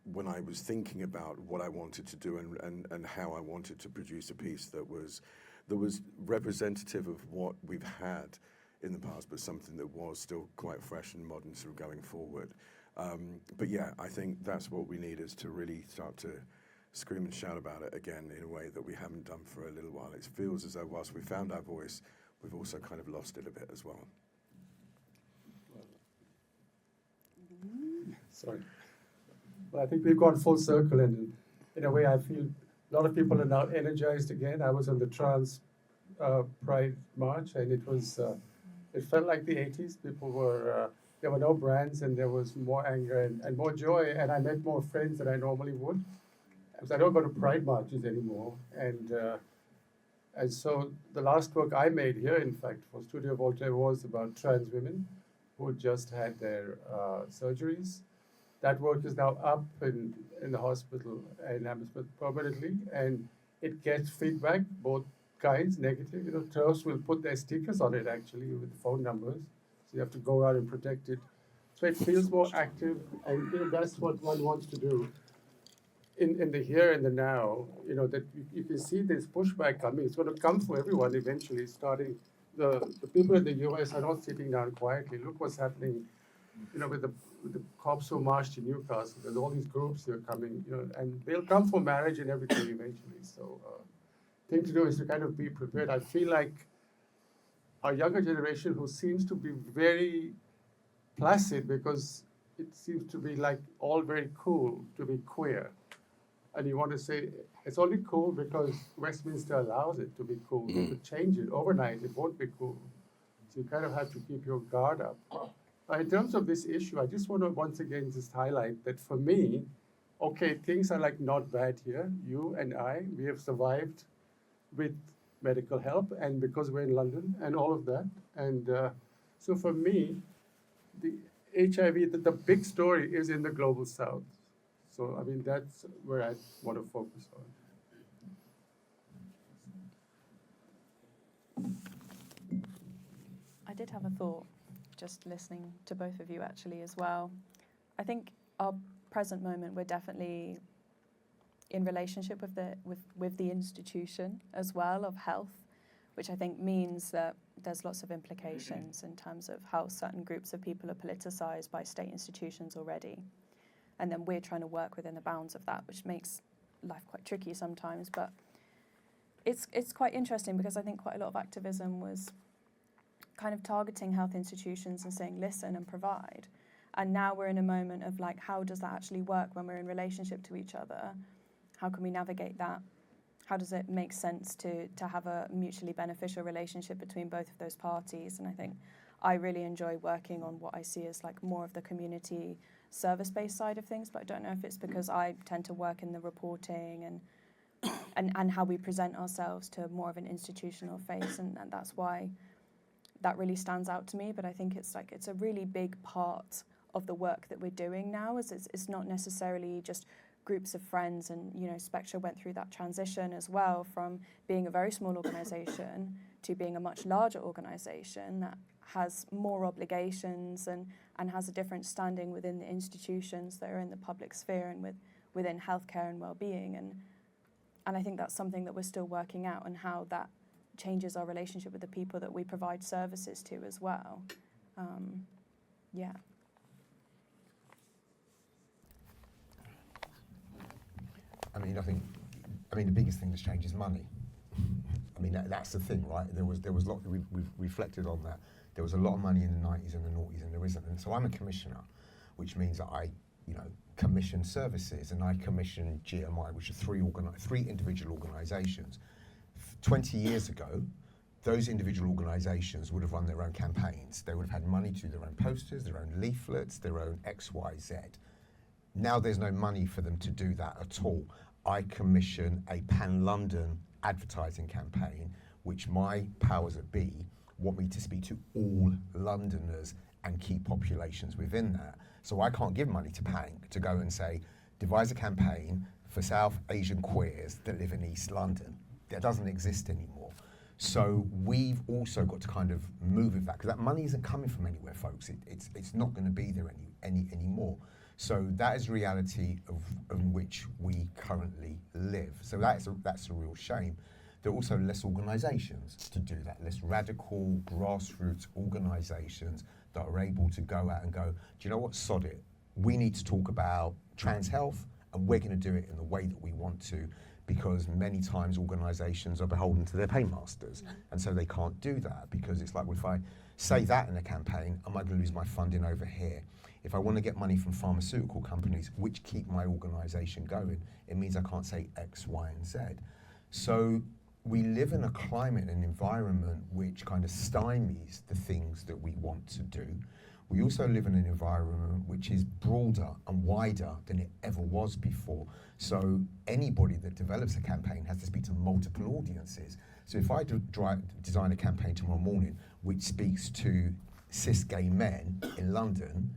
when I was thinking about what I wanted to do and how I wanted to produce a piece that was representative of what we've had in the past, but something that was still quite fresh and modern sort of going forward. But yeah, I think that's what we need, is to really start to scream and shout about it again in a way that we haven't done for a little while. It feels as though whilst we found our voice, we've also kind of lost it a bit as well. Sorry. Well, I think we've gone full circle, and in a way I feel a lot of people are now energized again. I was on the Trans Pride March, and it felt like the 80s. People were, there were no brands, and there was more anger and more joy, and I met more friends than I normally would. Because I don't go to Pride marches anymore, and so the last work I made here, in fact, for Studio Voltraire, was about trans women who just had their surgeries. That work is now up in the hospital in Hammersmith permanently, and it gets feedback, both kinds, negative. You know, TERFs will put their stickers on it actually with phone numbers, so you have to go out and protect it. So it feels more active, and you know, that's what one wants to do. In the here and the now, you know, that you can see this pushback coming. It's going to come for everyone eventually, starting, the people in the US are not sitting down quietly. Look what's happening, you know, with the cops who marched in Newcastle. There's all these groups who are coming, you know, and they'll come for marriage and everything eventually. So thing to do is to kind of be prepared. I feel like our younger generation, who seems to be very placid, because it seems to be like all very cool to be queer. And you want to say, it's only cool because Westminster allows it to be cool. You could change it overnight, it won't be cool. So you kind of have to keep your guard up. In terms of this issue, I just want to once again just highlight that for me, okay, things are like not bad here. You and I, we have survived with medical help, and because we're in London and all of that. And so for me, the HIV, the big story is in the global south. So, I mean, that's where I want to focus on. I did have a thought, just listening to both of you actually as well. I think our present moment, we're definitely in relationship with the institution as well of health, which I think means that there's lots of implications in terms of how certain groups of people are politicized by state institutions already. And then we're trying to work within the bounds of that, which makes life quite tricky sometimes. But it's quite interesting, because I think quite a lot of activism was kind of targeting health institutions and saying, listen and provide. And now we're in a moment of like, how does that actually work when we're in relationship to each other? How can we navigate that? How does it make sense to have a mutually beneficial relationship between both of those parties? And I think I really enjoy working on what I see as like more of the community service-based side of things, but I don't know if it's because I tend to work in the reporting and how we present ourselves to more of an institutional face, and that's why that really stands out to me. But I think it's a really big part of the work that we're doing now, is it's not necessarily just groups of friends, and you know, Spectra went through that transition as well, from being a very small organisation to being a much larger organisation that has more obligations and has a different standing within the institutions that are in the public sphere and within healthcare and well-being. And I think that's something that we're still working out, and how that changes our relationship with the people that we provide services to as well. Yeah. I mean, the biggest thing that's changed is money. I mean, that's the thing, right? There was a lot, we've reflected on that. There was a lot of money in the 90s and the noughties, and there isn't. And so I'm a commissioner. which means that I, commission services, and I commission GMI, which are three individual organisations. 20 years ago, those individual organisations would have run their own campaigns. They would have had money to do their own posters, their own leaflets, their own X, Y, Z. Now there's no money for them to do that at all. I commission a pan-London advertising campaign, which my powers that be want me to speak to all Londoners and key populations within that. So I can't give money to Pank to go and say, devise a campaign for South Asian queers that live in East London. That doesn't exist anymore. So we've also got to kind of move with that, because that money isn't coming from anywhere, folks. It's not going to be there anymore. So that is reality of which we currently live. So that's a real shame. There are also less organisations to do that, less radical grassroots organisations that are able to go out and go, do you know what, sod it. We need to talk about trans health, and we're going to do it in the way that we want to, because many times organisations are beholden to their paymasters, and so they can't do that, because it's like, well, if I say that in a campaign, am I going to lose my funding over here? If I want to get money from pharmaceutical companies, which keep my organisation going, it means I can't say X, Y, and Z. So we live in a climate and environment which kind of stymies the things that we want to do. We also live in an environment which is broader and wider than it ever was before. So anybody that develops a campaign has to speak to multiple audiences. So if I design a campaign tomorrow morning which speaks to cis gay men in London,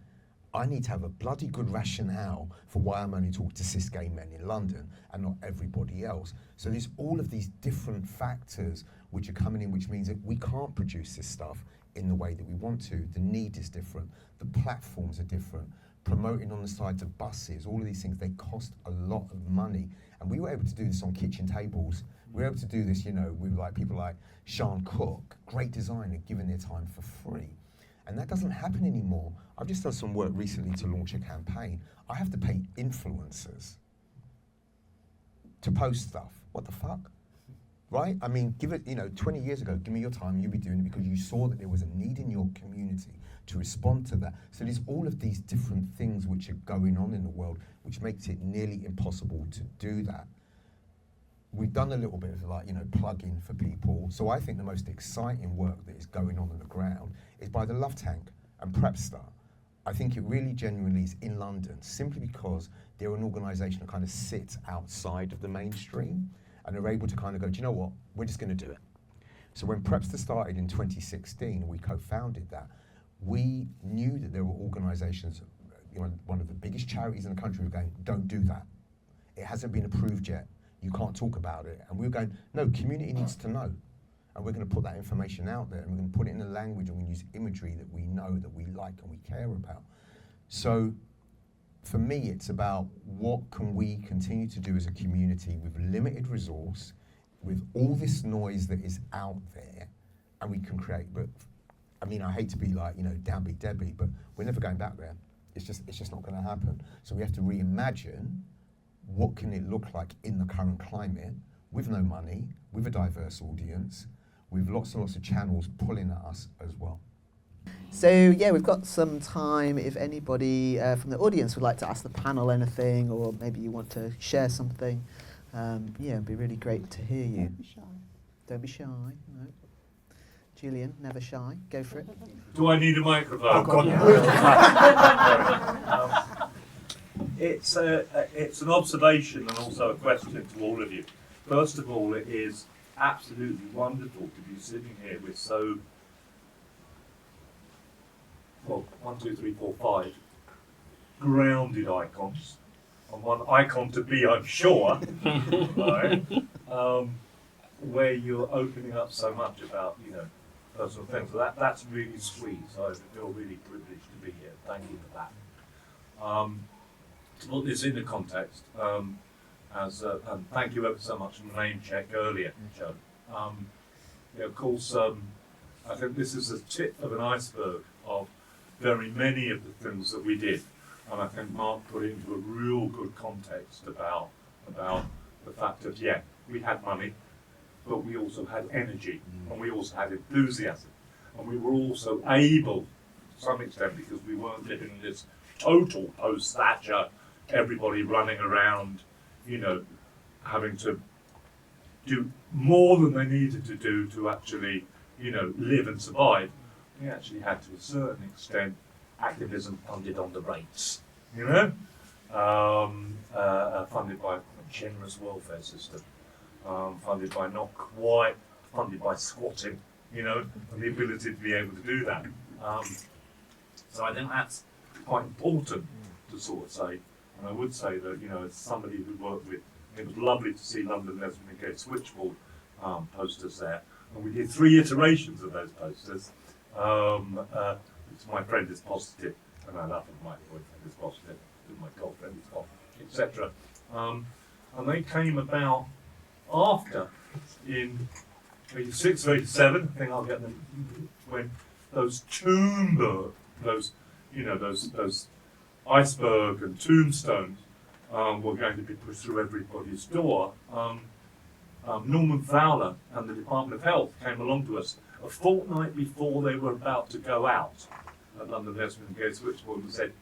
I need to have a bloody good rationale for why I'm only talking to cis gay men in London and not everybody else. So there's all of these different factors which are coming in, which means that we can't produce this stuff in the way that we want to. The need is different, the platforms are different, promoting on the sides of buses, all of these things, they cost a lot of money. And we were able to do this on kitchen tables. We were able to do this, with like people like Sean Cook, great designer, giving their time for free. And that doesn't happen anymore. I've just done some work recently to launch a campaign. I have to pay influencers to post stuff. What the fuck? Right? I mean, give it, 20 years ago, give me your time, you'll be doing it because you saw that there was a need in your community to respond to that. So there's all of these different things which are going on in the world, which makes it nearly impossible to do that. We've done a little bit of plug-in for people. So I think the most exciting work that is going on the ground is by the Love Tank and Prepster. I think it really genuinely is in London, simply because they're an organisation that kind of sits outside of the mainstream, and they're able to kind of go, do you know what, we're just going to do it. So when Prepster started in 2016, we co-founded that, we knew that there were organisations, one of the biggest charities in the country were going, don't do that. It hasn't been approved yet. You can't talk about it. And we were going, no, community needs to know. And we're going to put that information out there, and we're going to put it in a language, and we use imagery that we know, that we like, and we care about. So for me, it's about what can we continue to do as a community with limited resource, with all this noise that is out there, and we can create. But I mean, I hate to be like, downbeat Debbie, but we're never going back there. It's just not going to happen. So we have to reimagine what can it look like in the current climate, with no money, with a diverse audience, with lots and lots of channels pulling at us as well. So yeah, we've got some time if anybody from the audience would like to ask the panel anything, or maybe you want to share something. It'd be really great to hear you. Don't be shy. Don't be shy, no. Julian, never shy, go for it. Do I need a microphone? Oh, God, It's an observation and also a question to all of you. First of all, it is absolutely wonderful to be sitting here with so, 1, 2, 3, 4, 5 grounded icons, and one icon to be, I'm sure, right? Where you're opening up so much about, personal things. So that's really sweet. So I feel really privileged to be here. Thank you for that. To put this into context, and thank you ever so much for the name check earlier, Joe. Of course, I think this is a tip of an iceberg of very many of the things that we did, and I think Marc put it into a real good context about the fact that we had money, but we also had energy, and we also had enthusiasm, and we were also able, to some extent, because we weren't living in this total post-Thatcher, everybody running around, having to do more than they needed to do to actually, live and survive. We actually had, to a certain extent, activism funded on the rates, funded by a generous welfare system, funded by not quite, funded by squatting, and the ability to be able to do that. So I think that's quite important to sort of say. And I would say that, as somebody who worked with, it was lovely to see London Lesbian and Gay Switchboard posters there. And we did 3 iterations of those posters. My friend is positive, and I love him, my boyfriend is positive, and my girlfriend is positive, etc. And they came about after, in 86 or 87, I think I'll get them, when those those iceberg and tombstones were going to be pushed through everybody's door. Norman Fowler and the Department of Health came along to us a fortnight before they were about to go out at London Lesbian and Gay Switchboard and said,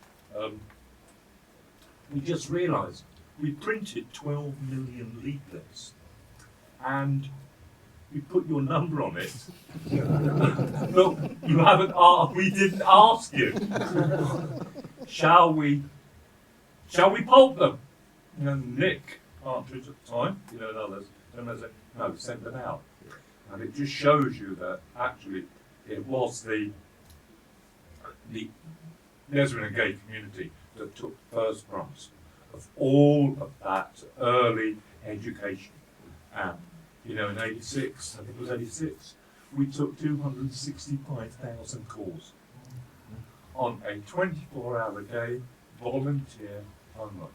we just realised we printed 12 million leaflets and we put your number on it. Look, you haven't asked, we didn't ask you. Shall we pulp them? And Nick Partridge at the time, and others, and they said, no, send them out. And it just shows you that actually it was the lesbian and gay community that took first crumbs of all of that early education. In 86, I think it was 86, we took 265,000 calls on a 24-hour day volunteer only.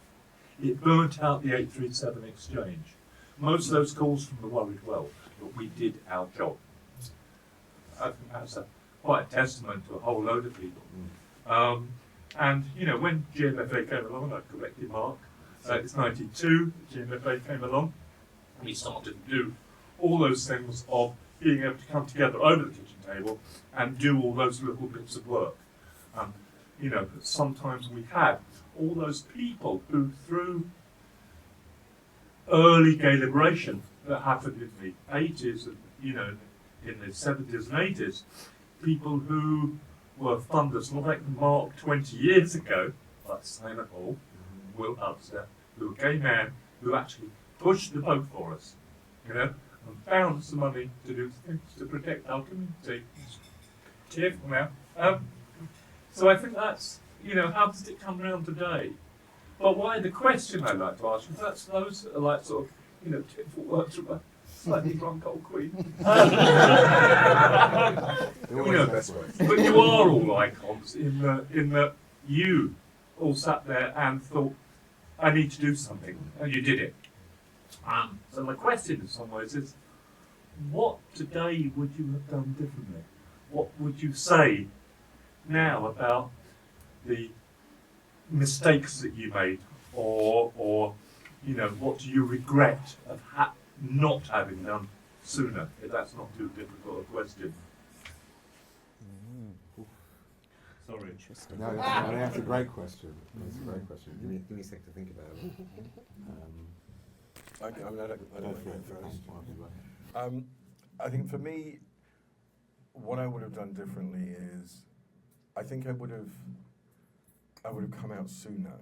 It burnt out the 837 exchange. Most of those calls from the worried well, but we did our job. I think that's quite a testament to a whole load of people. And when GMFA came along, I corrected Marc, it's 92, GMFA came along, and we started to do all those things of being able to come together over the kitchen table and do all those little bits of work. Sometimes we had all those people who, through early gay liberation that happened in the 80s and, in the 70s and 80s, people who were funders, like Marc 20 years ago, like Simon Hall, Will Upster, who were gay men, who actually pushed the boat for us, and found some money to do things to protect our community. Cheerful now. So I think that's, how does it come around today? But why the question I'd like to ask is that's those that are like sort of, typical words from a slightly drunk old queen. But you are all icons in that you all sat there and thought, I need to do something, and you did it. So my question in some ways is, what today would you have done differently? What would you say now about the mistakes that you made, or what do you regret of not having done sooner, if that's not too difficult a question? Sorry. Interesting. No, that's a great question. That's a great question. Give me a sec to think about it. I don't want to go first. I think for me, what I would have done differently is, I think I would have come out sooner,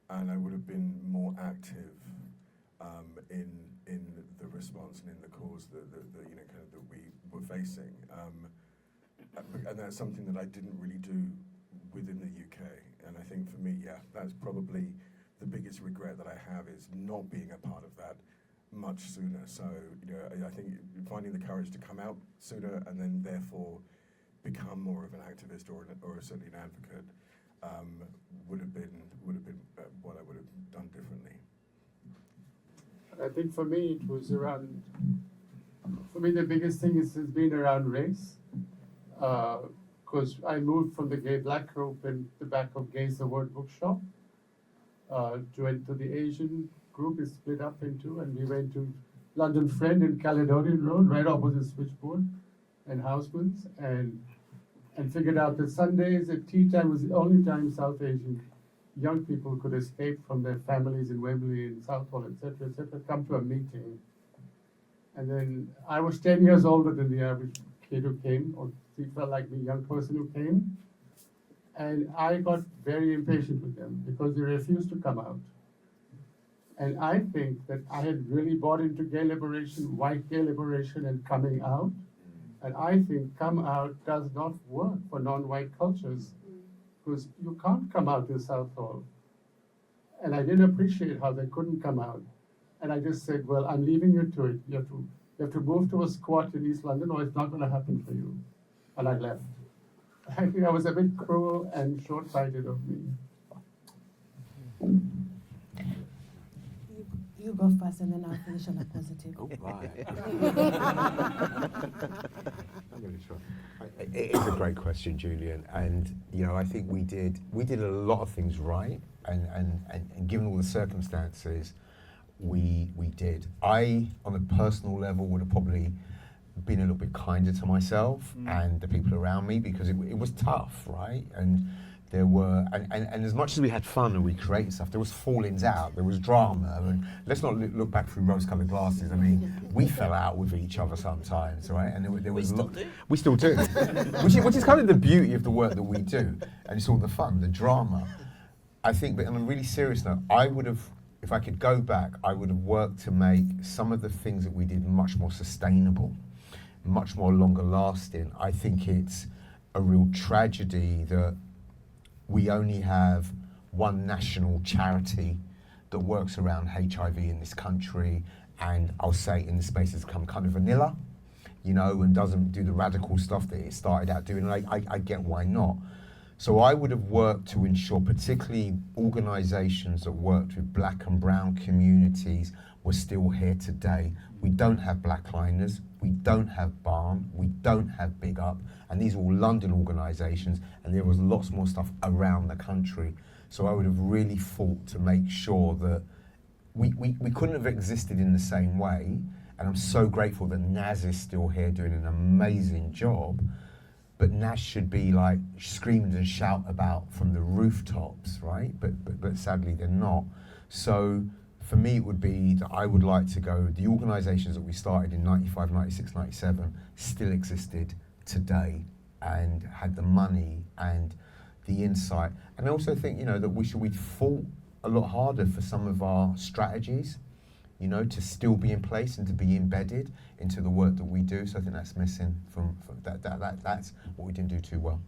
and I would have been more active in the response and in the cause that we were facing. And that's something that I didn't really do within the UK. And I think for me, that's probably the biggest regret that I have, is not being a part of that much sooner. So, I think finding the courage to come out sooner and then therefore become more of an activist or certainly an advocate would have been what I would have done differently. I think for me it was around. For me, the biggest thing has been around race, because I moved from the gay black group in the back of Gays the Word bookshop to enter the Asian group. Is split up into, and we went to London Friend in Caledonian Road, right opposite Switchboard and Houseman's, and and figured out that Sundays at tea time was the only time South Asian young people could escape from their families in Wembley and Southall, etc., come to a meeting. And then I was 10 years older than the average kid who came, or he felt like the young person who came. And I got very impatient with them because they refused to come out. And I think that I had really bought into gay liberation, white gay liberation, and coming out. And I think come out does not work for non-white cultures, because you can't come out in Southall. And I didn't appreciate how they couldn't come out. And I just said, well, I'm leaving you to it. You have to move to a squat in East London, or it's not going to happen for you. And I left. I think that was a bit cruel and short-sighted of me. You go first, and then I'll finish on a positive. Oh, right. I'm going to try. It is a great question, Julian, and I think we did a lot of things right, and given all the circumstances, we did. I, on a personal level, would have probably been a little bit kinder to myself and the people around me, because it was tough, right? And there were, and as much as we had fun and we created stuff, there was fallings out, there was drama, and let's not look back through rose-coloured glasses. I mean, we fell out with each other sometimes, right? And there was we still do, which is kind of the beauty of the work that we do, and it's all the fun, the drama. I think, but on a really serious note, I would have, if I could go back, I would have worked to make some of the things that we did much more sustainable, much more longer lasting. I think it's a real tragedy that we only have one national charity that works around HIV in this country, and I'll say in the space has become kind of vanilla, and doesn't do the radical stuff that it started out doing. And I get why not. So I would have worked to ensure, particularly organisations that worked with black and brown communities were still here today. We don't have Blackliners, we don't have Barn, we don't have Big Up, and these are all London organisations, and there was lots more stuff around the country. So I would have really fought to make sure that we couldn't have existed in the same way, and I'm so grateful that Naz is still here doing an amazing job, but Naz should be like screamed and shout about from the rooftops, right? But sadly they're not. So for me, it would be that I would like to go, the organisations that we started in 95, 96, 97 still existed today and had the money and the insight. And I also think, that we'd fought a lot harder for some of our strategies, to still be in place and to be embedded into the work that we do. So I think that's missing from that's what we didn't do too well.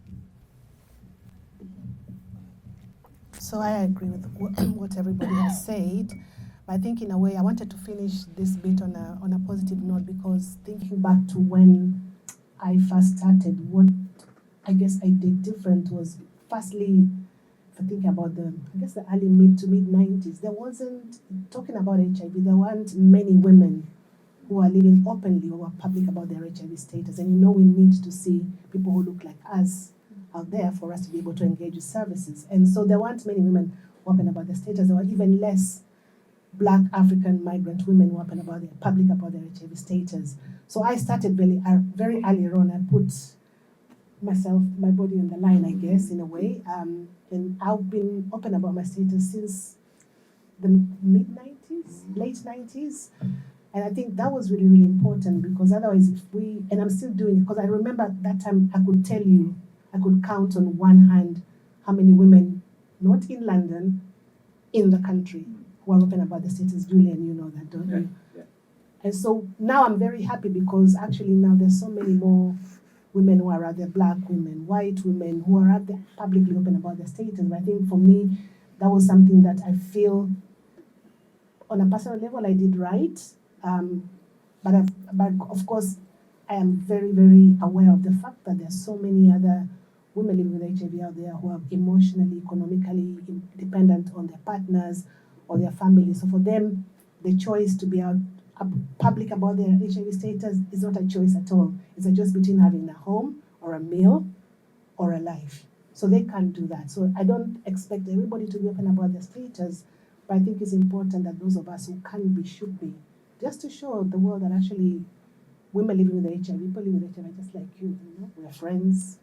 So I agree with what everybody has said. But I think in a way I wanted to finish this bit on a positive note, because thinking back to when I first started, what I guess I did different was, firstly, if I think about the early mid 90s, there wasn't, talking about HIV, there weren't many women who are living openly or were public about their HIV status. And we need to see people who look like us out there for us to be able to engage with services. And so there weren't many women open about their status. There were even less Black African migrant women who open about public about their HIV status. So I started very early on. I put my body on the line, I guess, in a way. And I've been open about my status since the mid-90s, late 90s. And I think that was really, really important, because otherwise and I'm still doing it, because I remember at that time I could tell you, I could count on one hand how many women, not in London, in the country, who are open about the status. Julian, you know that, don't you? Yeah. And so now I'm very happy, because actually now there's so many more women who are rather Black women, white women who are rather publicly open about their status. But I think for me, that was something that I feel on a personal level I did right. But of course, I am very, very aware of the fact that there's so many other women living with HIV out there who are emotionally, economically dependent on their partners or their families. So for them, the choice to be out public about their HIV status is not a choice at all. It's a choice between having a home or a meal or a life. So they can't do that. So I don't expect everybody to be open about their status, but I think it's important that those of us who can be, should be, just to show the world that actually women living with HIV, people living with HIV are just like you, we're friends,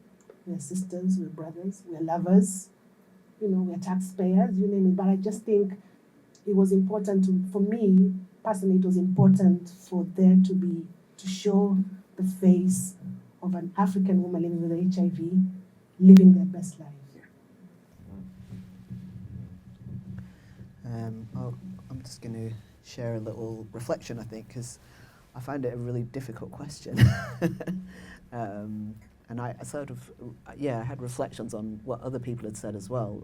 we're sisters, we're brothers, we're lovers, we're taxpayers, you name it. But I just think it was important for me, personally, it was important for there to show the face of an African woman living with HIV, living their best life. I'm just going to share a little reflection, I think, because I find it a really difficult question. And I sort of, I had reflections on what other people had said as well.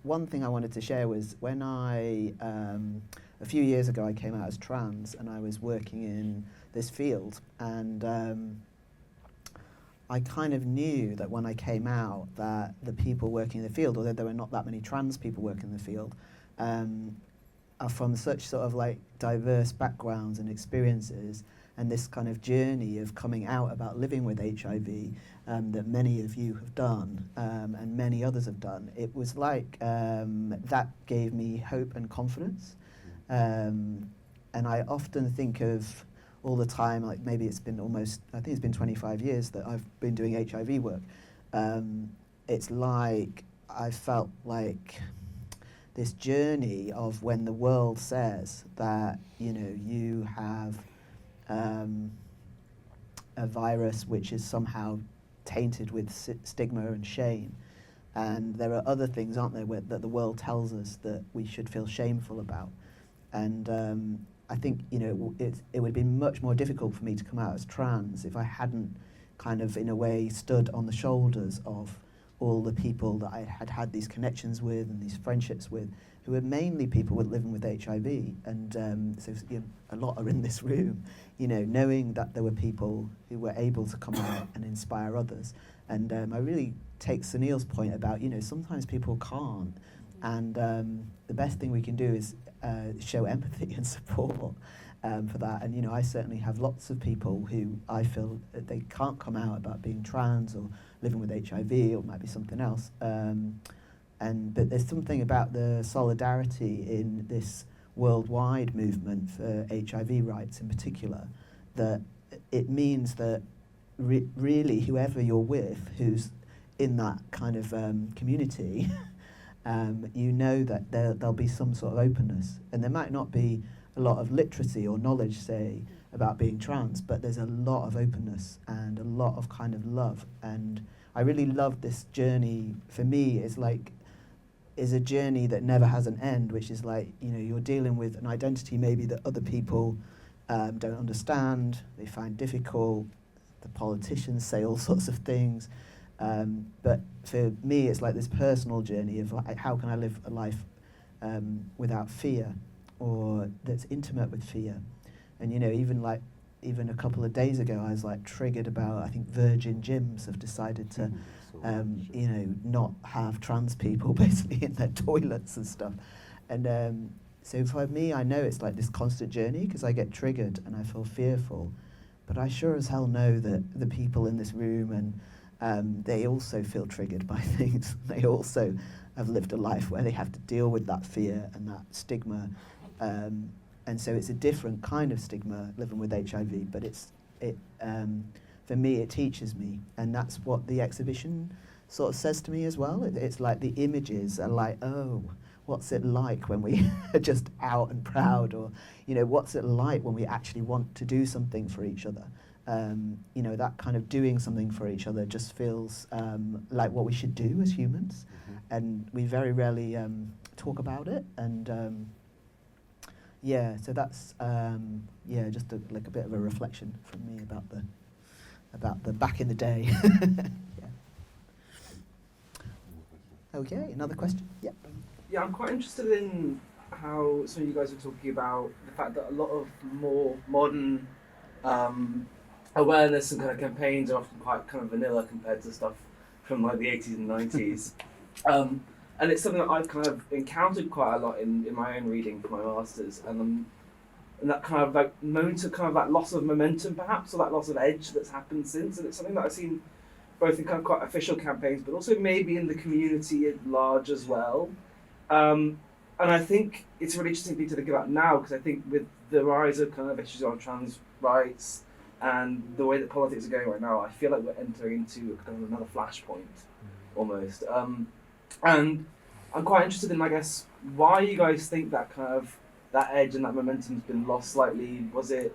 One thing I wanted to share was when a few years ago, I came out as trans and I was working in this field, and I kind of knew that when I came out that the people working in the field, although there were not that many trans people working in the field, are from such sort of like diverse backgrounds and experiences, and this kind of journey of coming out about living with HIV that many of you have done and many others have done. It was like that gave me hope and confidence. And I often think of all the time, like maybe it's been I think it's been 25 years that I've been doing HIV work. It's like I felt like this journey of when the world says that, you have a virus which is somehow tainted with stigma and shame. And there are other things, aren't there, that the world tells us that we should feel shameful about. And I think, it would be much more difficult for me to come out as trans if I hadn't kind of, in a way, stood on the shoulders of all the people that I had had these connections with and these friendships with, who were mainly people living with HIV. And so a lot are in this room, knowing that there were people who were able to come out and inspire others. And I really take Sunil's point about, sometimes people can't. And the best thing we can do is show empathy and support for that. And, I certainly have lots of people who I feel that they can't come out about being trans or living with HIV, or it might be something else. But there's something about the solidarity in this worldwide movement for HIV rights in particular, that it means that really whoever you're with who's in that kind of community, that there'll be some sort of openness. And there might not be a lot of literacy or knowledge, say, about being trans, but there's a lot of openness and a lot of kind of love. And I really love this journey. For me, is a journey that never has an end, which is like, you're dealing with an identity maybe that other people don't understand, they find difficult, the politicians say all sorts of things. But for me, it's like this personal journey of how can I live a life without fear, or that's intimate with fear. And even a couple of days ago, I was like triggered about, I think Virgin gyms have decided to not have trans people basically in their toilets and stuff. And so for me, I know it's like this constant journey because I get triggered and I feel fearful. But I sure as hell know that the people in this room, and they also feel triggered by things. They also have lived a life where they have to deal with that fear and that stigma. And so it's a different kind of stigma living with HIV, but for me, it teaches me. And that's what the exhibition sort of says to me as well. It's like the images are like, oh, what's it like when we are just out and proud? Or, what's it like when we actually want to do something for each other? That kind of doing something for each other just feels like what we should do as humans. Mm-hmm. And we very rarely talk about it. And so that's just a bit of a reflection from me about the back in the day. Okay, another question. Yeah. Yeah, I'm quite interested in how some of you guys were talking about the fact that a lot of more modern awareness and kind of campaigns are often quite kind of vanilla compared to stuff from like the 80s and 90s. And it's something that I've kind of encountered quite a lot in my own reading for my masters, and that kind of like moment of kind of that loss of momentum perhaps, or that loss of edge that's happened since. And it's something that I've seen both in kind of quite official campaigns, but also maybe in the community at large as well. And I think it's really interesting for me to think about now, because I think with the rise of kind of issues on trans rights, And the way that politics are going right now, I feel like we're entering into kind of another flashpoint, almost. And I'm quite interested in, I guess, why you guys think that kind of that edge and that momentum's been lost slightly. Was it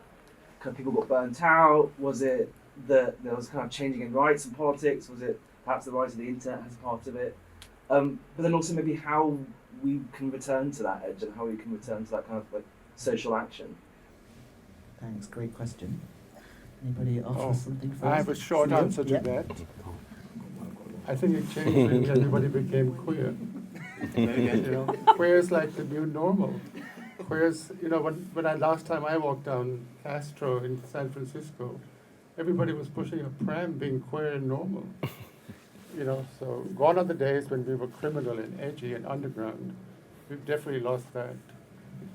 kind of people got burnt out? Was it that there was kind of changing in rights and politics? Was it perhaps the rise of the internet as part of it? But then also maybe how we can return to that edge and how we can return to that kind of like social action. Thanks, great question. Anybody offer Oh, something first? I have a short Studio? answer to Yep. that. I think it changed when everybody became queer. You know, queer is like the new normal. Queers, you know, when last time I walked down Castro in San Francisco, everybody was pushing a pram, being queer and normal. You know, so gone are the days when we were criminal and edgy and underground. We've definitely lost that.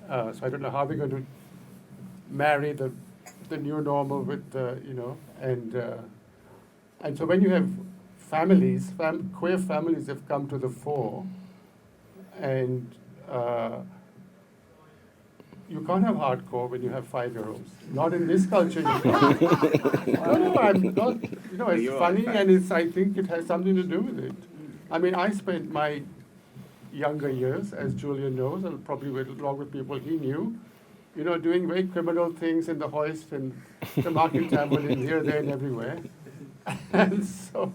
So I don't know how we're going to marry the new normal with the, you know, and so when you have families, queer families have come to the fore, and you can't have hardcore when you have 5-year-olds. Not in this culture. You can't. No, I'm not. You know, it's funny, and I think it has something to do with it. I mean, I spent my younger years, as Julian knows, and probably along with people he knew, you know, doing very criminal things in the hoist and the market tambourine here, there, and everywhere. And so,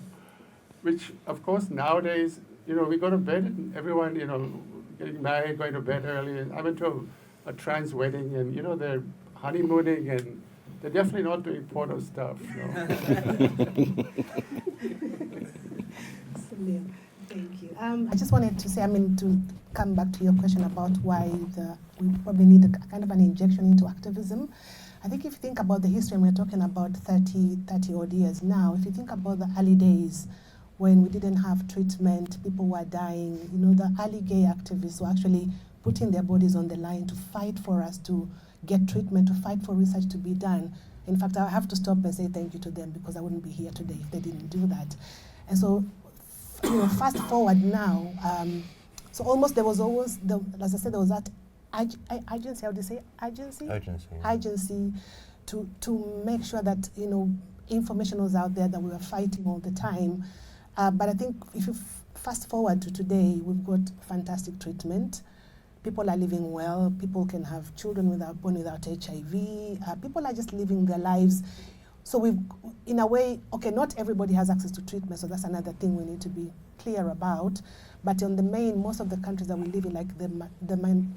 which, of course, nowadays, you know, we go to bed and everyone, you know, getting married, going to bed early. And I went to a trans wedding, and, you know, they're honeymooning, and they're definitely not doing porno stuff. Thank you. I just wanted to say, to come back to your question about why we probably need a kind of an injection into activism. I think if you think about the history, and we're talking about 30 odd years now, if you think about the early days when we didn't have treatment, people were dying, you know, the early gay activists were actually putting their bodies on the line to fight for us to get treatment, to fight for research to be done. In fact, I have to stop and say thank you to them, because I wouldn't be here today if they didn't do that. And so, you know, fast forward now, so almost there was always, as I said, there was that agency, how do you say, agency? Urgency. Agency to make sure that, you know, information was out there, that we were fighting all the time. But I think if you fast forward to today, we've got fantastic treatment. People are living well. People can have children born without HIV. People are just living their lives. So we've, in a way, okay, not everybody has access to treatment, so that's another thing we need to be clear about. But on the main, most of the countries that we live in, like the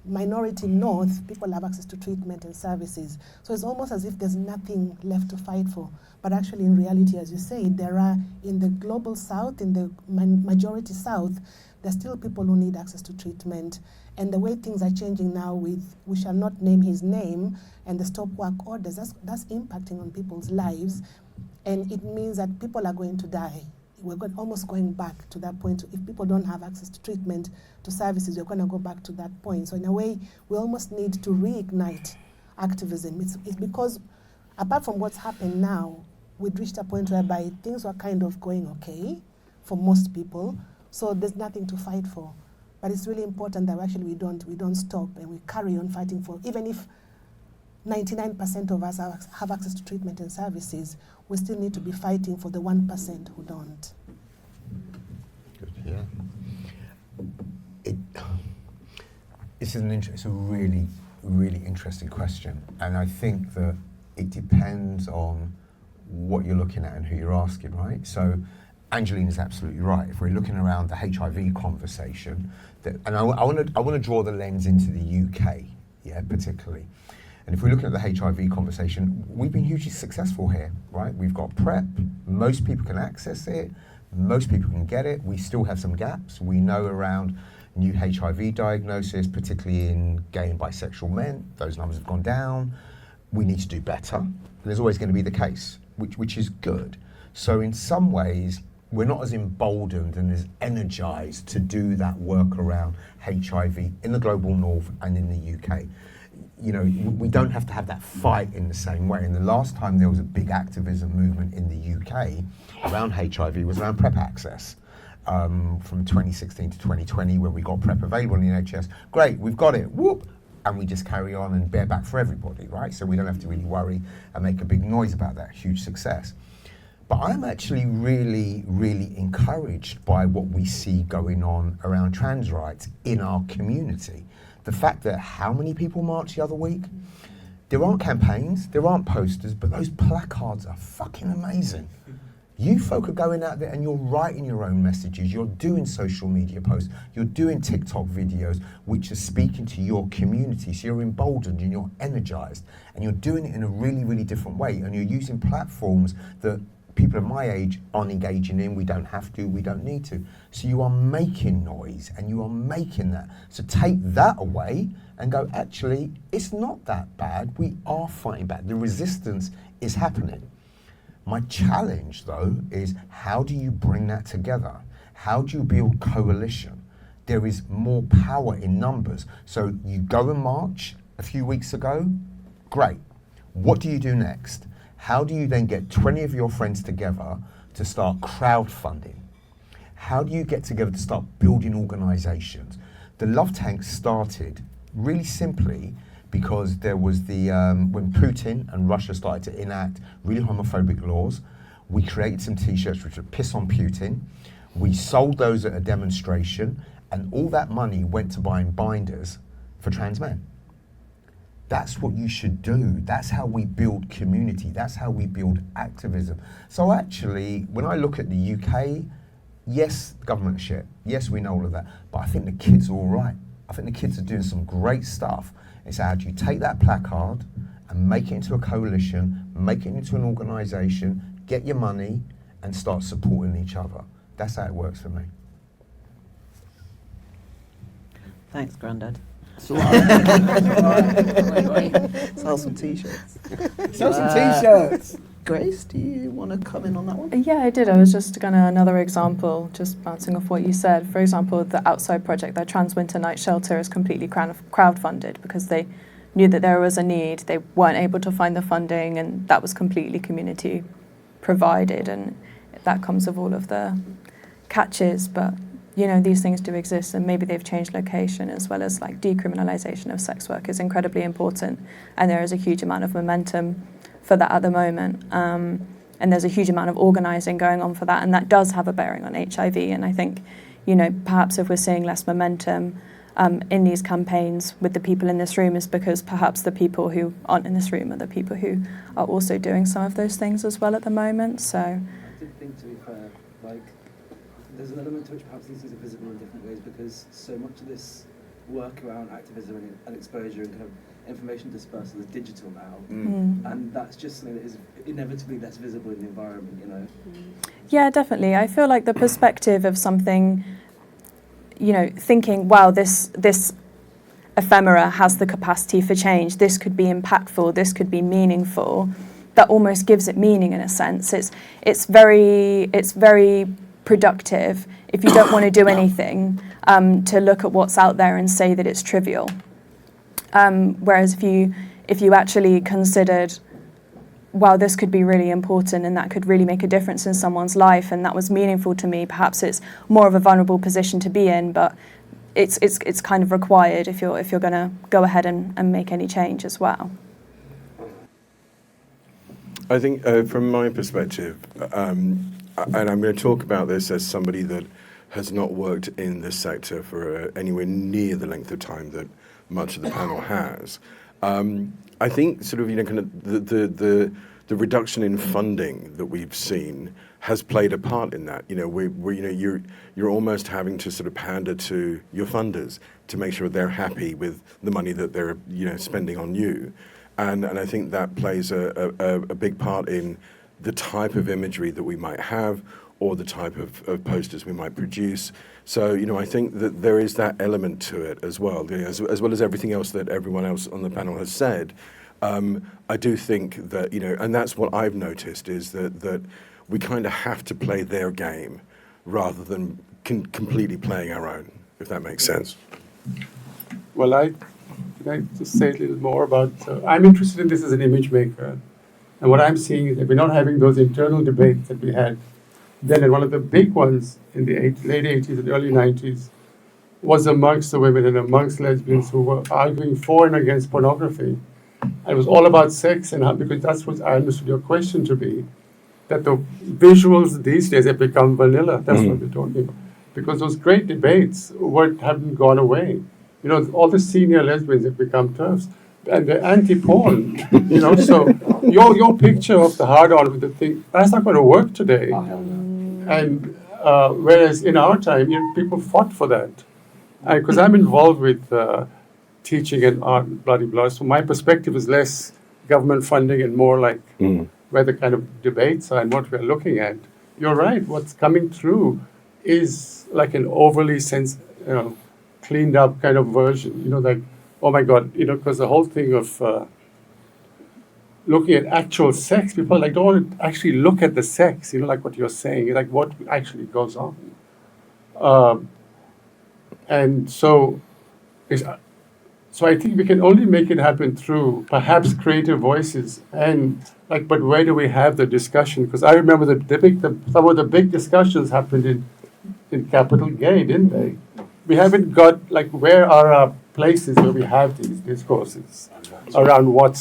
minority north, people have access to treatment and services. So it's almost as if there's nothing left to fight for. But actually, in reality, as you say, there are, in the global south, in the majority south, there's still people who need access to treatment. And the way things are changing now with, we shall not name his name, and the stop work orders, that's impacting on people's lives. And it means that people are going to die. We're almost going back to that point. If people don't have access to treatment, to services, we're going to go back to that point. So in a way, we almost need to reignite activism. It's because, apart from what's happened now, we've reached a point whereby things were kind of going okay for most people. So there's nothing to fight for. But it's really important that we don't stop, and we carry on fighting for, even if 99% of us have access to treatment and services, we still need to be fighting for the 1% who don't. Good, yeah. It's a really, really interesting question. And I think that it depends on what you're looking at and who you're asking, right? So Angelina's absolutely right. If we're looking around the HIV conversation, and I want to draw the lens into the UK, yeah, particularly. And if we're looking at the HIV conversation, we've been hugely successful here, right? We've got PrEP, most people can access it, most people can get it. We still have some gaps. We know around new HIV diagnosis, particularly in gay and bisexual men, those numbers have gone down. We need to do better. There's always going to be the case, which is good. So in some ways, we're not as emboldened and as energized to do that work around HIV in the global north and in the UK. You know, we don't have to have that fight in the same way. And the last time there was a big activism movement in the UK around HIV was around PrEP access. From 2016 to 2020, when we got PrEP available in the NHS. Great, we've got it. Whoop! and we just carry on and bear back for everybody, right? So we don't have to really worry and make a big noise about that huge success. But I'm actually really, really encouraged by what we see going on around trans rights in our community. The fact that how many people marched the other week? There aren't campaigns, there aren't posters, but those placards are fucking amazing. You folk are going out there and you're writing your own messages, you're doing social media posts, you're doing TikTok videos, which are speaking to your community. So you're emboldened and you're energized, and you're doing it in a really, really different way. And you're using platforms that people of my age aren't engaging in. We don't have to, we don't need to. So you are making noise and you are making that. So take that away and go, actually, it's not that bad. We are fighting back. The resistance is happening. My challenge, though, is how do you bring that together? How do you build coalition? There is more power in numbers. So you go and march a few weeks ago, great. What do you do next? How do you then get 20 of your friends together to start crowdfunding? How do you get together to start building organizations? The Love Tank started really simply because there was the, when Putin and Russia started to enact really homophobic laws, we created some t-shirts which were piss on Putin. We sold those at a demonstration, and all that money went to buying binders for trans men. That's what you should do. That's how we build community. That's how we build activism. So actually, when I look at the UK, yes, government shit. Yes, we know all of that. But I think the kids are all right. I think the kids are doing some great stuff. It's how do you take that placard and make it into a coalition, make it into an organisation, get your money, and start supporting each other. That's how it works for me. Thanks, Grandad. So Sell some t-shirts. Sell some t-shirts. Grace, do you want to come in on that one? Yeah, I did. I was just going to, another example, just bouncing off what you said. For example, the Outside project, their Trans Winter Night Shelter, is completely crowdfunded because they knew that there was a need. They weren't able to find the funding, and that was completely community provided. And that comes with all of the catches. But, you know, these things do exist, and maybe they've changed location, as well as like decriminalisation of sex work is incredibly important. And there is a huge amount of momentum for that at the moment, and there's a huge amount of organising going on for that, and that does have a bearing on HIV. And I think, you know, perhaps if we're seeing less momentum in these campaigns with the people in this room, is because perhaps the people who aren't in this room are the people who are also doing some of those things as well at the moment. So I did think, to be fair, like, there's an element to which perhaps these things are visible in different ways, because so much of this work around activism and exposure and kind of information dispersal is digital now, and that's just something that is inevitably less visible in the environment, you know. Yeah, definitely. I feel like the perspective of something, you know, thinking, wow, this ephemera has the capacity for change, this could be impactful, this could be meaningful, that almost gives it meaning in a sense. It's very productive, if you don't want to do anything, to look at what's out there and say that it's trivial. Whereas if you actually considered, wow, this could be really important and that could really make a difference in someone's life, and that was meaningful to me, perhaps it's more of a vulnerable position to be in, but it's kind of required if you're going to go ahead and make any change as well. I think from my perspective, and I'm going to talk about this as somebody that has not worked in this sector for anywhere near the length of time that much of the panel has. I think sort of, you know, kind of the reduction in funding that we've seen has played a part in that. You know, you know, you're almost having to sort of pander to your funders to make sure they're happy with the money that they're, you know, spending on you, and I think that plays a big part in the type of imagery that we might have, or the type of posters we might produce. So, you know, I think that there is that element to it as well, you know, as well as everything else that everyone else on the panel has said. I do think that, you know, and that's what I've noticed, is that we kind of have to play their game rather than completely playing our own, if that makes sense. Well, can I just say a little more about, I'm interested in this as an image maker. And what I'm seeing is that we're not having those internal debates that we had then. And one of the big ones in the late 80s and early 90s was amongst the women and amongst lesbians who were arguing for and against pornography. And it was all about sex, and how, because that's what I understood your question to be, that the visuals these days have become vanilla. That's what we're talking about. Because those great debates haven't gone away. You know, all the senior lesbians have become TERFs, and they're anti-porn. You know, so your picture of the hard-on with the thing, that's not going to work today. And whereas in our time, people fought for that. Because I'm involved with teaching and art, bloody blah. So my perspective is less government funding and more like where the kind of debates are and what we're looking at. You're right. What's coming through is like an overly cleaned up kind of version. You know, like, oh my God, you know, because the whole thing of looking at actual sex, people like don't want to actually look at the sex. You know, like what you're saying, like what actually goes on. And so I think we can only make it happen through perhaps creative voices and like, but where do we have the discussion? Because I remember some of the big discussions happened in Capital Gay, didn't they? We haven't got, like, where are our places where we have these discourses around what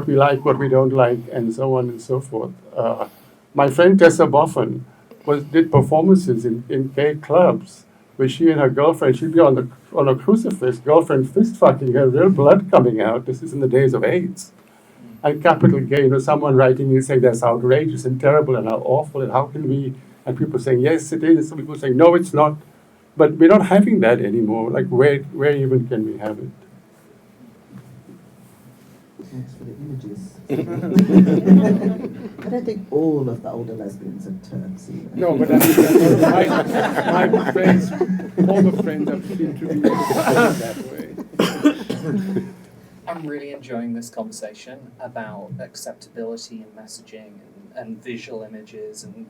we like, what we don't like, and so on and so forth. My friend Tessa Boffin did performances in gay clubs where she and her girlfriend, she'd be on a crucifix, girlfriend fist fucking her, real blood coming out. This is in the days of AIDS. And Capital Gay, you know, someone writing and saying that's outrageous and terrible and how awful and how can we, and people saying, yes, it is, and some people saying, no, it's not. But we're not having that anymore. Like, where even can we have it? Thanks for the images. I don't think all of the older lesbians are Turks either. No, but I mean, my friends, former friends have been to me that way. I'm really enjoying this conversation about acceptability and messaging and visual images and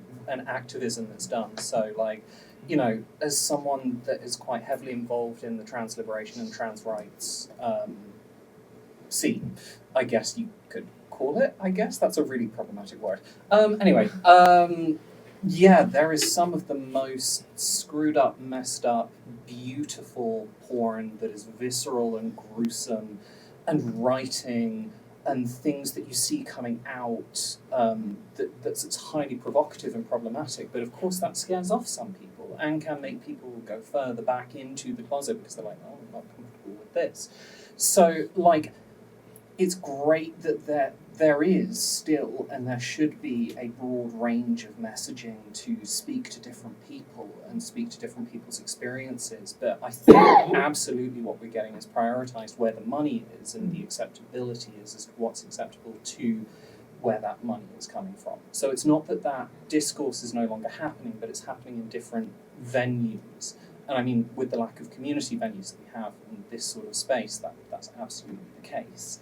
activism that's done. So, like, you know, as someone that is quite heavily involved in the trans liberation and trans rights scene, I guess you could call it, I guess. That's a really problematic word. Anyway, yeah, there is some of the most screwed up, messed up, beautiful porn that is visceral and gruesome, and writing and things that you see coming out that's highly provocative and problematic. But of course that scares off some people and can make people go further back into the closet because they're like, oh, I'm not comfortable with this. So, like, it's great that there is still, and there should be, a broad range of messaging to speak to different people and speak to different people's experiences. But I think absolutely what we're getting is prioritized where the money is and the acceptability is as to what's acceptable to where that money is coming from. So it's not that that discourse is no longer happening, but it's happening in different venues. And I mean, with the lack of community venues that we have in this sort of space, that's absolutely the case.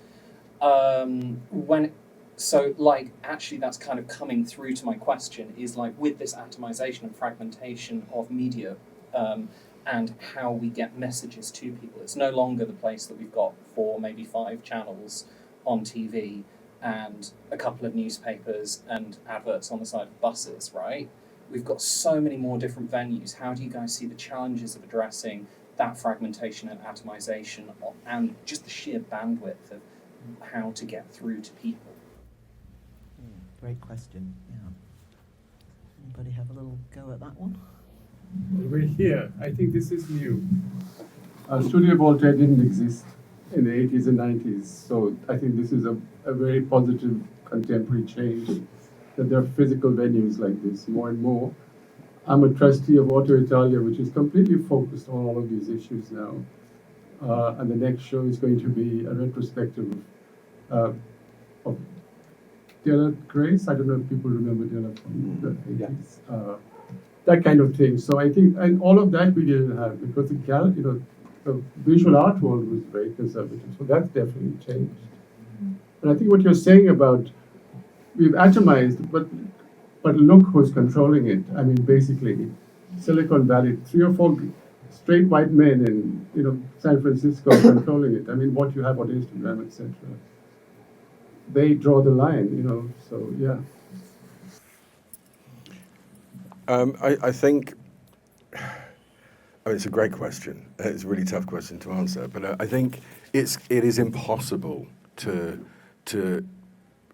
Actually that's kind of coming through to my question is, like, with this atomization and fragmentation of media and how we get messages to people, it's no longer the place that we've got 4, maybe 5 channels on TV and a couple of newspapers and adverts on the side of buses, right? We've got so many more different venues. How do you guys see the challenges of addressing that fragmentation and atomization and just the sheer bandwidth of how to get through to people? Great question. Yeah. Anybody have a little go at that one? We're here. I think this is new. Studio Voltraire didn't exist in the 80s and 90s, so I think this is a very positive contemporary change, that there are physical venues like this more and more. I'm a trustee of Auto Italia, which is completely focused on all of these issues now. And the next show is going to be a retrospective of Della Grace. I don't know if people remember Della from the 80s. That kind of thing. So I think, and all of that we didn't have because the visual art world was very conservative. So that's definitely changed. And I think what you're saying about we've atomized, but look who's controlling it. I mean, basically, Silicon Valley, 3 or 4 straight white men in San Francisco controlling it. I mean, what you have on Instagram, etc. They draw the line, so yeah. I think it's a great question. It's a really tough question to answer, but I think it is impossible to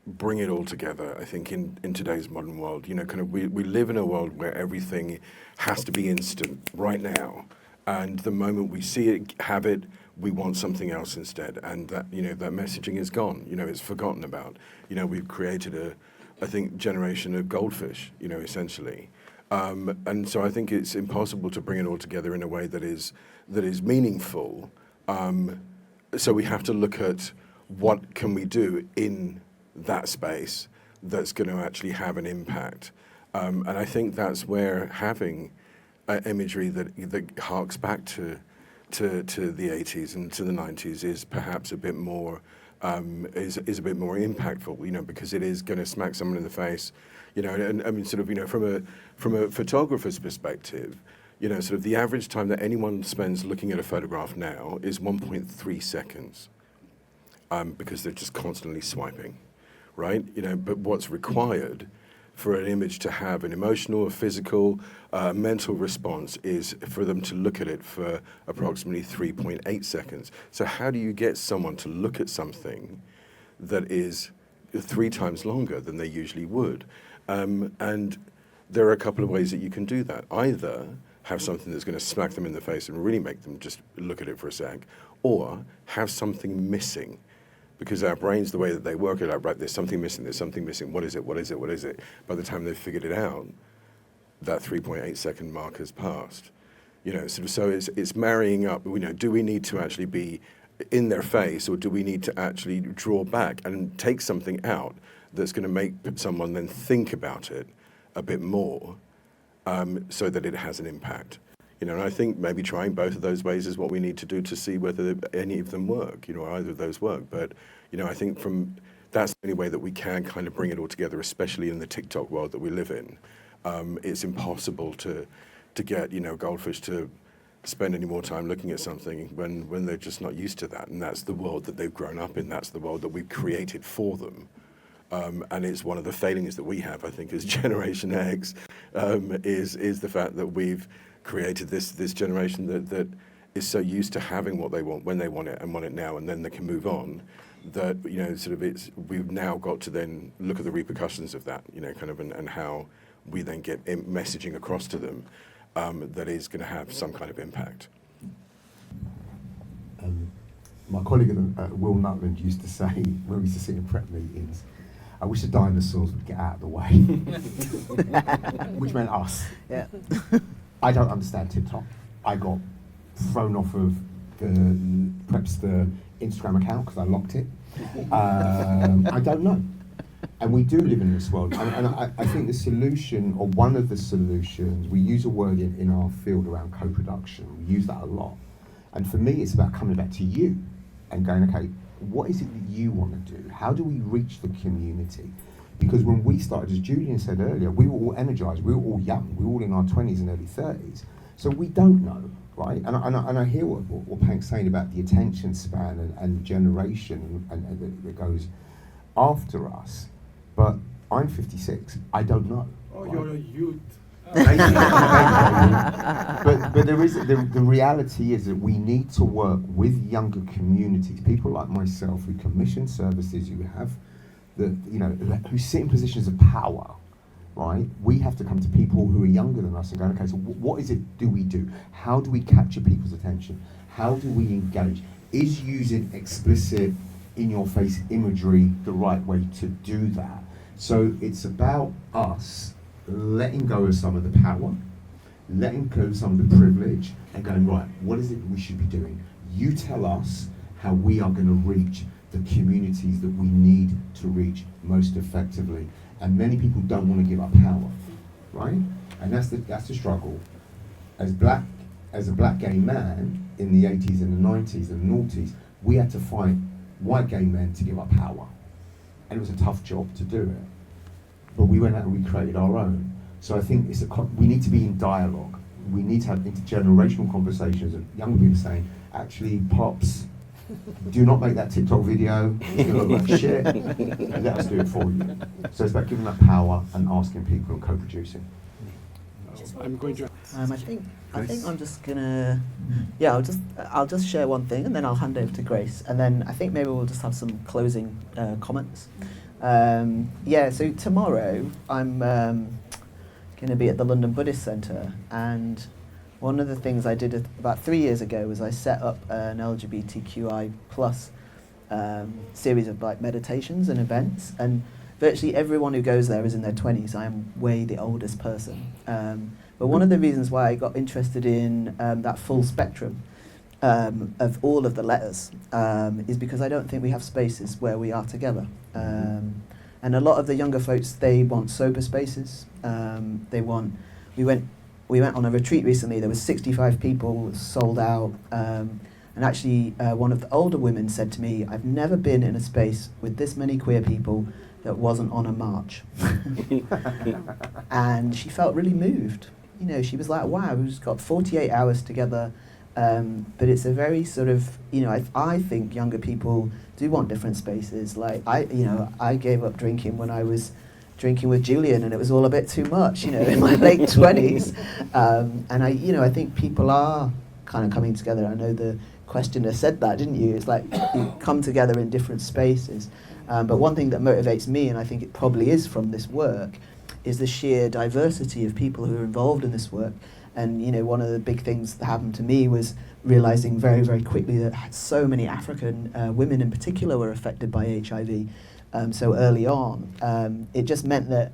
bring it all together. I think in today's modern world, you know, kind of we live in a world where everything has to be instant right now, and the moment we see it, have it, we want something else instead, and that, you know, that messaging is gone. You know, it's forgotten about. You know, we've created I think, generation of goldfish. You know, essentially. And so I think it's impossible to bring it all together in a way that is meaningful. So we have to look at what can we do in that space that's going to actually have an impact. And I think that's where having imagery that harks back to the 80s and to the 90s is perhaps a bit more is a bit more impactful. You know, because it is going to smack someone in the face. You know, and I mean, sort of, you know, from a photographer's perspective, you know, sort of the average time that anyone spends looking at a photograph now is 1.3 seconds, because they're just constantly swiping, right? You know, but what's required for an image to have an emotional, a physical, mental response is for them to look at it for approximately 3.8 seconds. So how do you get someone to look at something that is 3 times longer than they usually would? And there are a couple of ways that you can do that. Either have something that's going to smack them in the face and really make them just look at it for a sec, or have something missing. Because our brains, the way that they work, are like, right, there's something missing, what is it, what is it, what is it? By the time they've figured it out, that 3.8 second mark has passed. You know, sort of, so it's marrying up, you know, do we need to actually be in their face, or do we need to actually draw back and take something out that's going to make someone then think about it a bit more, so that it has an impact. You know, and I think maybe trying both of those ways is what we need to do to see whether any of them work, you know, or either of those work. But, you know, I think that's the only way that we can kind of bring it all together, especially in the TikTok world that we live in. It's impossible to get, you know, goldfish to spend any more time looking at something when they're just not used to that. And that's the world that they've grown up in. That's the world that we've created for them. And it's one of the failings that we have, I think, as Generation X, is the fact that we've created this generation that is so used to having what they want when they want it and want it now, and then they can move on. That, you know, sort of we've now got to then look at the repercussions of that, you know, kind of, and how we then get messaging across to them that is going to have some kind of impact. My colleague Will Nutland used to say, when we used to sit in prep meetings, I wish the dinosaurs would get out of the way, which meant us. Yeah. I don't understand TikTok. I got thrown off of the Instagram account because I locked it. I don't know. And we do live in this world. And I think the solution, or one of the solutions, we use a word in our field around co-production. We use that a lot. And for me, it's about coming back to you and going, okay, what is it that you want to do? How do we reach the community? Because when we started, as Julian said earlier, we were all energized, we were all young, we were all in our 20s and early 30s. So we don't know, right? And I hear what Pank's saying about the attention span and the generation and that goes after us. But I'm 56, I don't know. Oh, right? you're a youth. but there is the reality is that we need to work with younger communities, people like myself who commission services, who have who sit in positions of power, right? We have to come to people who are younger than us and go, okay, so what is it do we do? How do we capture people's attention? How do we engage? Is using explicit, in-your-face imagery the right way to do that? So it's about us letting go of some of the power, letting go of some of the privilege, and going, right, what is it we should be doing? You tell us how we are going to reach the communities that we need to reach most effectively. And many people don't want to give up power, right? And that's the struggle. As a black gay man in the 80s and the 90s and the noughties, we had to fight white gay men to give up power. And it was a tough job to do it. But we went out and we created our own. So I think we need to be in dialogue. We need to have intergenerational conversations of young people saying, actually, Pops, do not make that TikTok video, it's gonna look like shit. Let us do it for you. So it's about giving that power and asking people and co-producing. I'm going to I think I'm just gonna, yeah, I'll just share one thing and then I'll hand over to Grace, and then I think maybe we'll just have some closing comments. Yeah, so tomorrow I'm going to be at the London Buddhist Centre, and one of the things I did about 3 years ago was I set up an LGBTQI plus series of like meditations and events, and virtually everyone who goes there is in their 20s. I am way the oldest person. But one of the reasons why I got interested in that full spectrum of all of the letters is because I don't think we have spaces where we are together. And a lot of the younger folks, they want sober spaces. We went on a retreat recently. There was 65 people, sold out. And actually, one of the older women said to me, "I've never been in a space with this many queer people that wasn't on a march." And she felt really moved. You know, she was like, "Wow, we've just got 48 hours together." But it's a very sort of, you know, I think younger people do want different spaces. Like I gave up drinking when I was drinking with Julian, and it was all a bit too much, you know, in my late 20s. And I think people are kind of coming together. I know the questioner said that, didn't you? It's like you come together in different spaces. But one thing that motivates me, and I think it probably is from this work, is the sheer diversity of people who are involved in this work. And, you know, one of the big things that happened to me was realizing very, very quickly that so many African women in particular were affected by HIV so early on. It just meant that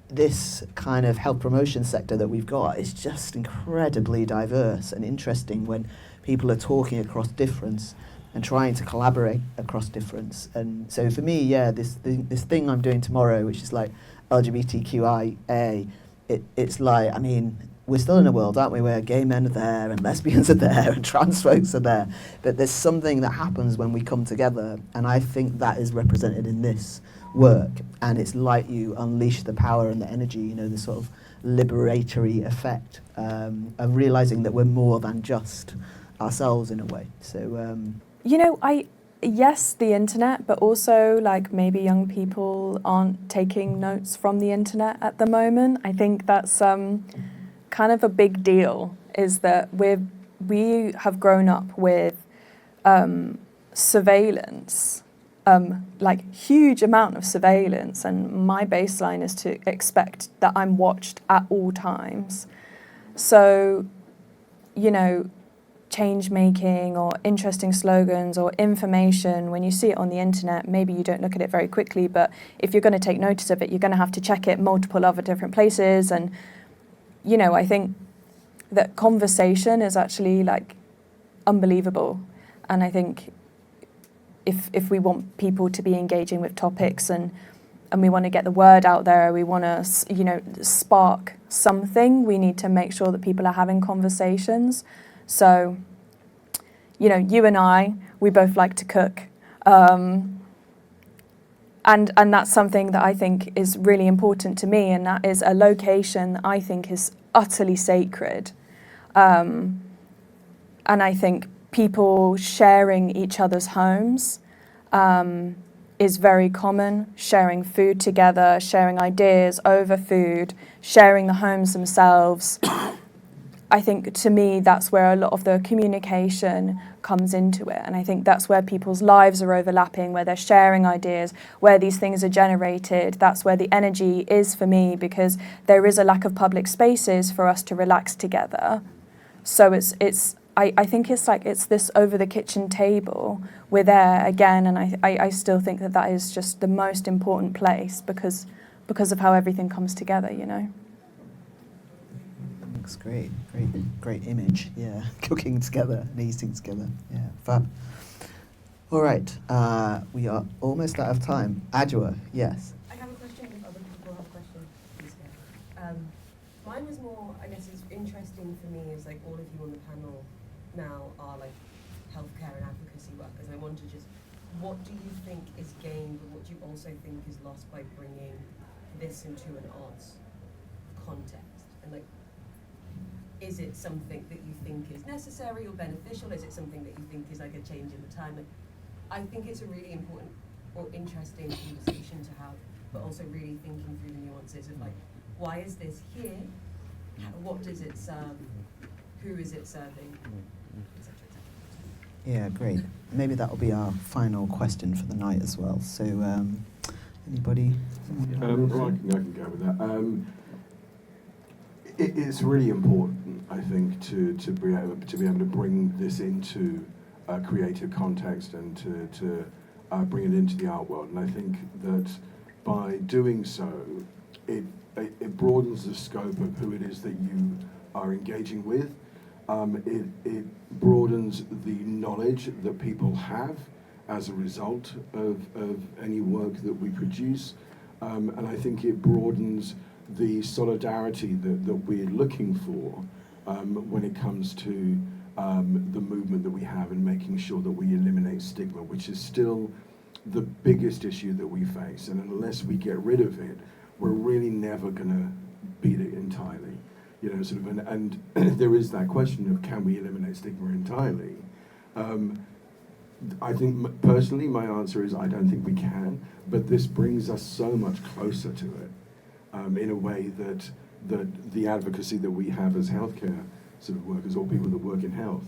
this kind of health promotion sector that we've got is just incredibly diverse and interesting when people are talking across difference and trying to collaborate across difference. And so for me, yeah, this thing I'm doing tomorrow, which is like LGBTQIA, it's like, I mean, we're still in a world, aren't we, where gay men are there and lesbians are there and trans folks are there, but there's something that happens when we come together, and I think that is represented in this work. And it's like you unleash the power and the energy, you know, the sort of liberatory effect of realizing that we're more than just ourselves in a way. So you know, yes, the internet, but also like maybe young people aren't taking notes from the internet at the moment. I think that's kind of a big deal, is that we have grown up with surveillance, like huge amount of surveillance, and my baseline is to expect that I'm watched at all times. So, you know, change making or interesting slogans or information, when you see it on the internet, maybe you don't look at it very quickly, but if you're going to take notice of it, you're going to have to check it multiple other different places. And, you know, I think that conversation is actually like unbelievable. And I think if we want people to be engaging with topics and we want to get the word out there, we want to, you know, spark something, we need to make sure that people are having conversations. So, you know, you and I, we both like to cook. And that's something that I think is really important to me, and that is a location that I think is utterly sacred. And I think people sharing each other's homes is very common, sharing food together, sharing ideas over food, sharing the homes themselves. I think, to me, that's where a lot of the communication comes into it. And I think that's where people's lives are overlapping, where they're sharing ideas, where these things are generated. That's where the energy is for me, because there is a lack of public spaces for us to relax together. So I think it's like, it's this over the kitchen table. We're there again, and I still think that is just the most important place because of how everything comes together, you know. Looks great image. Yeah, cooking together and eating together. Yeah, fun. All right, we are almost out of time. Adjoa, yes. I have a question. If other people have questions, please go. Mine was more, I guess, it's interesting for me is like all of you on the panel now are like healthcare and advocacy workers. I want to just, what do you think is gained, but what do you also think is lost by bringing this into an arts context? And like, is it something that you think is necessary or beneficial? Is it something that you think is like a change in the time? Like, I think it's a really important or interesting conversation to have, but also really thinking through the nuances of like, why is this here? what does it serve? Who is it serving? Et cetera, et cetera. Yeah, great. Maybe that will be our final question for the night as well. So, anybody? Well, I can go with that. It's really important, I think, to be able to bring this into a creative context and to bring it into the art world. And I think that by doing so, it broadens the scope of who it is that you are engaging with. It broadens the knowledge that people have as a result of any work that we produce. And I think it broadens the solidarity that we're looking for when it comes to the movement that we have and making sure that we eliminate stigma, which is still the biggest issue that we face. And unless we get rid of it, we're really never going to beat it entirely. You know, sort of, and there is that question of, can we eliminate stigma entirely? I think personally, my answer is I don't think we can, but this brings us so much closer to it in a way that the advocacy that we have as healthcare sort of workers or people that work in health,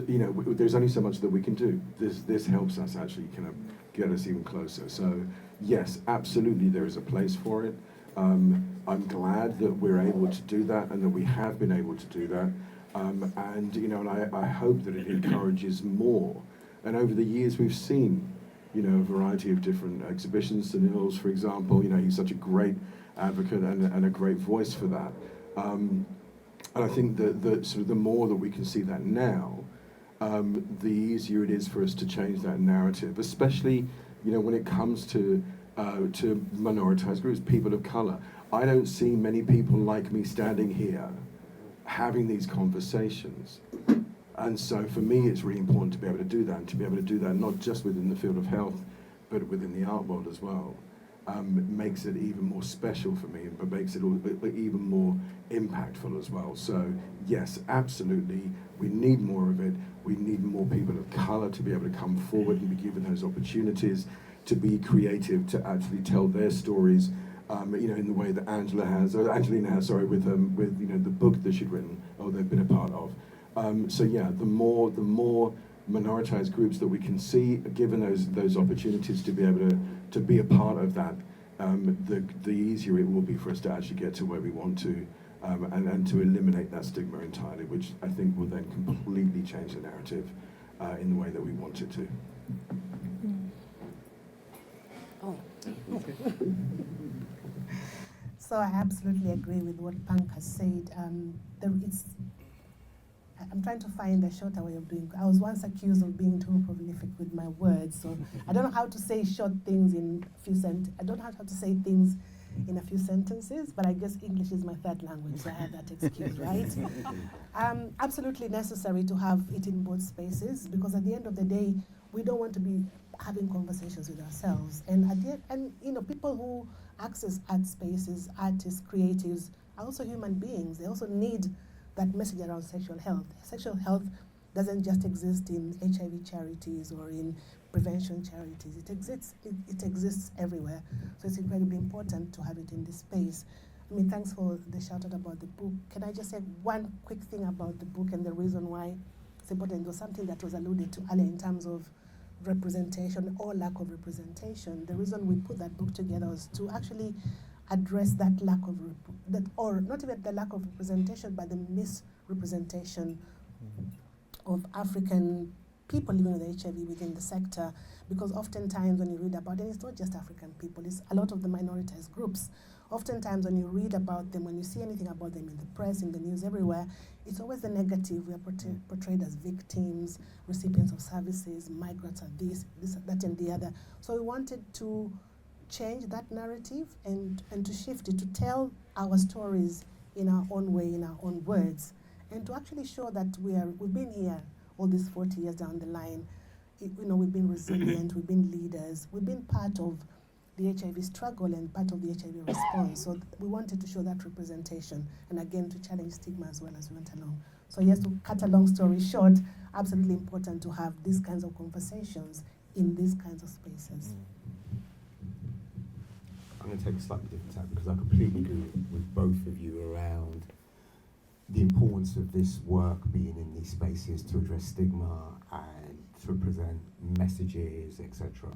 you know, there's only so much that we can do. This helps us actually kind of get us even closer. So yes, absolutely, there is a place for it. I'm glad that we're able to do that and that we have been able to do that. And you know, and I hope that it encourages more. And over the years, we've seen, you know, a variety of different exhibitions. Sunil's, for example, you know, he's such a great advocate and a great voice for that. And I think that sort of the more that we can see that now, the easier it is for us to change that narrative, especially, you know, when it comes to minoritized groups, people of color. I don't see many people like me standing here having these conversations. And so for me, it's really important to be able to do that, and to be able to do that not just within the field of health, but within the art world as well. Makes it even more special for me, but makes it even more impactful as well. So yes, absolutely, we need more of it. We need more people of color to be able to come forward and be given those opportunities to be creative, to actually tell their stories, you know, in the way that Angelina has, with you know, the book that she'd written, or they've been a part of. So yeah, the more minoritized groups that we can see, given those opportunities to be able to be a part of that, the easier it will be for us to actually get to where we want to, and to eliminate that stigma entirely, which I think will then completely change the narrative in the way that we want it to. Okay. So I absolutely agree with what Pank has said. I'm trying to find a shorter way of doing. I was once accused of being too prolific with my words, so I don't know how to say short things in a few sentences. I don't know how to say things in a few sentences, but I guess English is my third language, so I have that excuse, right? Absolutely necessary to have it in both spaces, because at the end of the day, we don't want to be having conversations with ourselves. And you know, people who access art spaces, artists, creatives, are also human beings. They also need that message around sexual health. Sexual health doesn't just exist in HIV charities or in prevention charities. It exists everywhere. So it's incredibly important to have it in this space. I mean, thanks for the shout out about the book. Can I just say one quick thing about the book and the reason why it's important? It was something that was alluded to earlier in terms of representation or lack of representation. The reason we put that book together was to actually address that lack of, or not even the lack of representation, but the misrepresentation of African people living with HIV within the sector. Because oftentimes when you read about it, it's not just African people, it's a lot of the minoritized groups. Oftentimes when you read about them, when you see anything about them in the press, in the news, everywhere, it's always the negative. We are portrayed as victims, recipients of services, migrants are this, that, and the other. So we wanted to change that narrative and to shift it, to tell our stories in our own way, in our own words, and to actually show that we've been here all these 40 years down the line. You know, we've been resilient, we've been leaders, we've been part of the HIV struggle and part of the HIV response. So we wanted to show that representation, and again to challenge stigma as well as we went along. So yes, to cut a long story short, absolutely important to have these kinds of conversations in these kinds of spaces. I'm going to take a slightly different tack because I completely agree with both of you around the importance of this work being in these spaces to address stigma and to present messages, etc.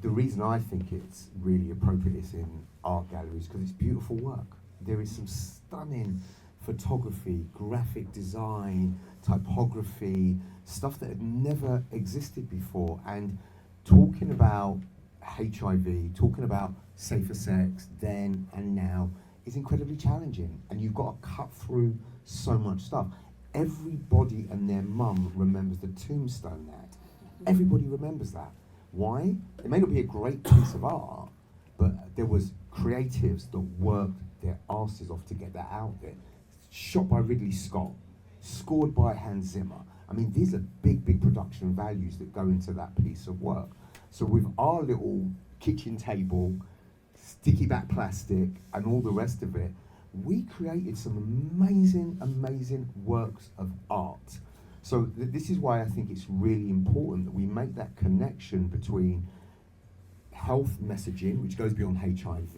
The reason I think it's really appropriate is in art galleries because it's beautiful work. There is some stunning photography, graphic design, typography, stuff that had never existed before. And talking about HIV, talking about safer sex then and now is incredibly challenging. And you've got to cut through so much stuff. Everybody and their mum remembers the tombstone ad. Everybody remembers that. Why? It may not be a great piece of art, but there was creatives that worked their asses off to get that out there. Shot by Ridley Scott, scored by Hans Zimmer. I mean, these are big, big production values that go into that piece of work. So with our little kitchen table, sticky back plastic, and all the rest of it, we created some amazing, amazing works of art. So this is why I think it's really important that we make that connection between health messaging, which goes beyond HIV,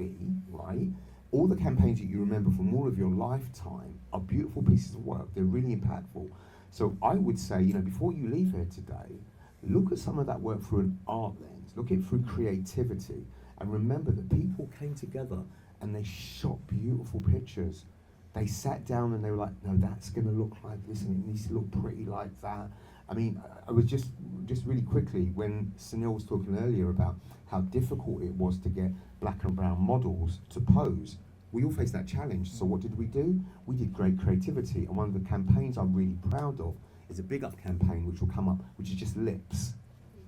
right? All the campaigns that you remember from all of your lifetime are beautiful pieces of work. They're really impactful. So I would say, before you leave here today, look at some of that work through an art lens, look at it through creativity, and remember that people came together and they shot beautiful pictures. They sat down and they were like, no, that's gonna look like this and it needs to look pretty like that. I mean, I was just really quickly, when Sunil was talking earlier about how difficult it was to get black and brown models to pose, we all faced that challenge. So what did? We did great creativity. And one of the campaigns I'm really proud of is a big up campaign which will come up, which is just lips.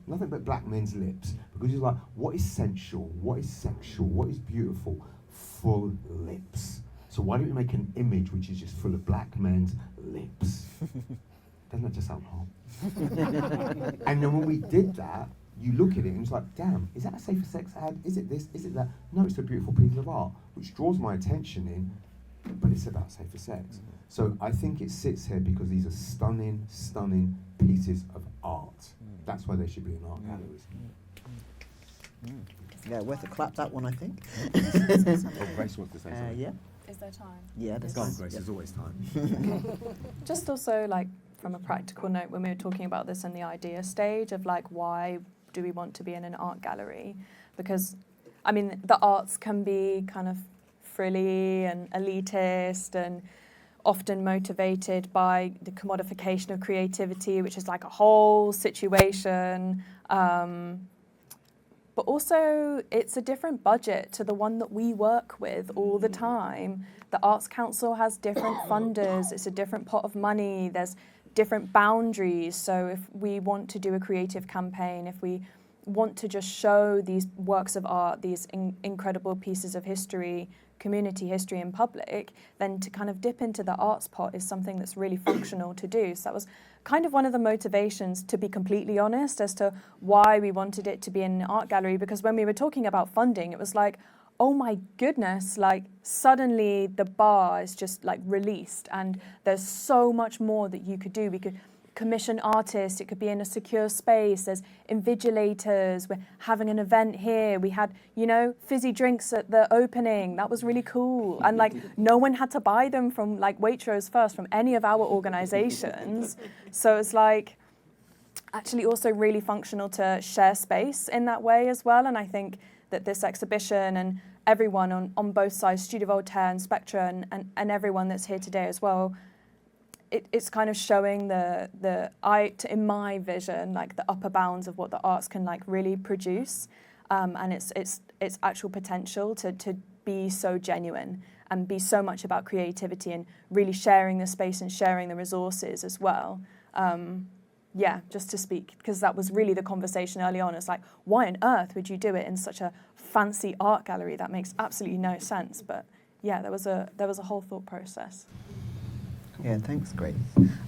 Nothing but black men's lips. Because it's like, what is sensual? What is sexual? What is beautiful? Full lips. So why don't we make an image which is just full of black men's lips? Doesn't that just sound hot? And then when we did that, you look at it and it's like, damn, is that a safer sex ad? Is it this? Is it that? No, it's a beautiful piece of art, which draws my attention in, but it's about safer sex. So I think it sits here because these are stunning, stunning pieces of art. That's why they should be in art galleries. Yeah, worth a clap, that one, I think. Oh, Grace wants to say something. Yeah. Is there time? Yeah, there's Go on, time. Grace, there's always time. Just also, like, from a practical note, when we were talking about this in the idea stage of, like, why do we want to be in an art gallery? Because, I mean, the arts can be kind of frilly and elitist and often motivated by the commodification of creativity, which is like a whole situation. But also, it's a different budget to the one that we work with all the time. The Arts Council has different funders. It's a different pot of money. There's different boundaries. So if we want to do a creative campaign, if we want to just show these works of art, these incredible pieces of history, community history in public, then to kind of dip into the arts pot is something that's really functional to do. So that was kind of one of the motivations, to be completely honest, as to why we wanted it to be in an art gallery, because when we were talking about funding, it was like, oh my goodness, like suddenly the bar is just like released and there's so much more that you could do. We could commission artists, it could be in a secure space, there's invigilators, we're having an event here, we had, fizzy drinks at the opening, that was really cool. And like, no one had to buy them from like Waitrose First, from any of our organizations. So it's like, actually also really functional to share space in that way as well. And I think that this exhibition and everyone on both sides, Studio Voltaire and Spectra and everyone that's here today as well, it's kind of showing in my vision, like the upper bounds of what the arts can like really produce, and its actual potential to be so genuine and be so much about creativity and really sharing the space and sharing the resources as well. Just to speak, because that was really the conversation early on. It's like, why on earth would you do it in such a fancy art gallery? That makes absolutely no sense. But yeah, there was a whole thought process. Yeah, thanks, Grace.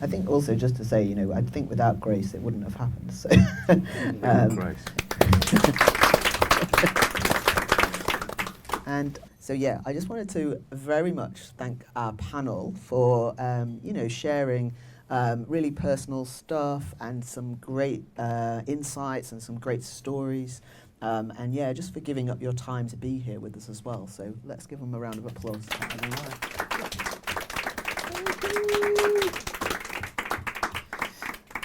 I think also just to say, I think without Grace it wouldn't have happened. So, Grace. And so, yeah, I just wanted to very much thank our panel for, sharing really personal stuff and some great insights and some great stories. And yeah, just for giving up your time to be here with us as well. So let's give them a round of applause.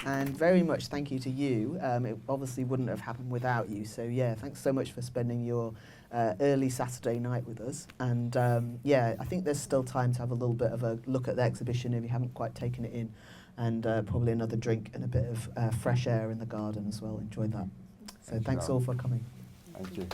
And very much thank you to you. It obviously wouldn't have happened without you. So yeah, thanks so much for spending your early Saturday night with us. And yeah, I think there's still time to have a little bit of a look at the exhibition if you haven't quite taken it in. And probably another drink and a bit of fresh air in the garden as well. Enjoy that. So thanks all for coming. Thank you.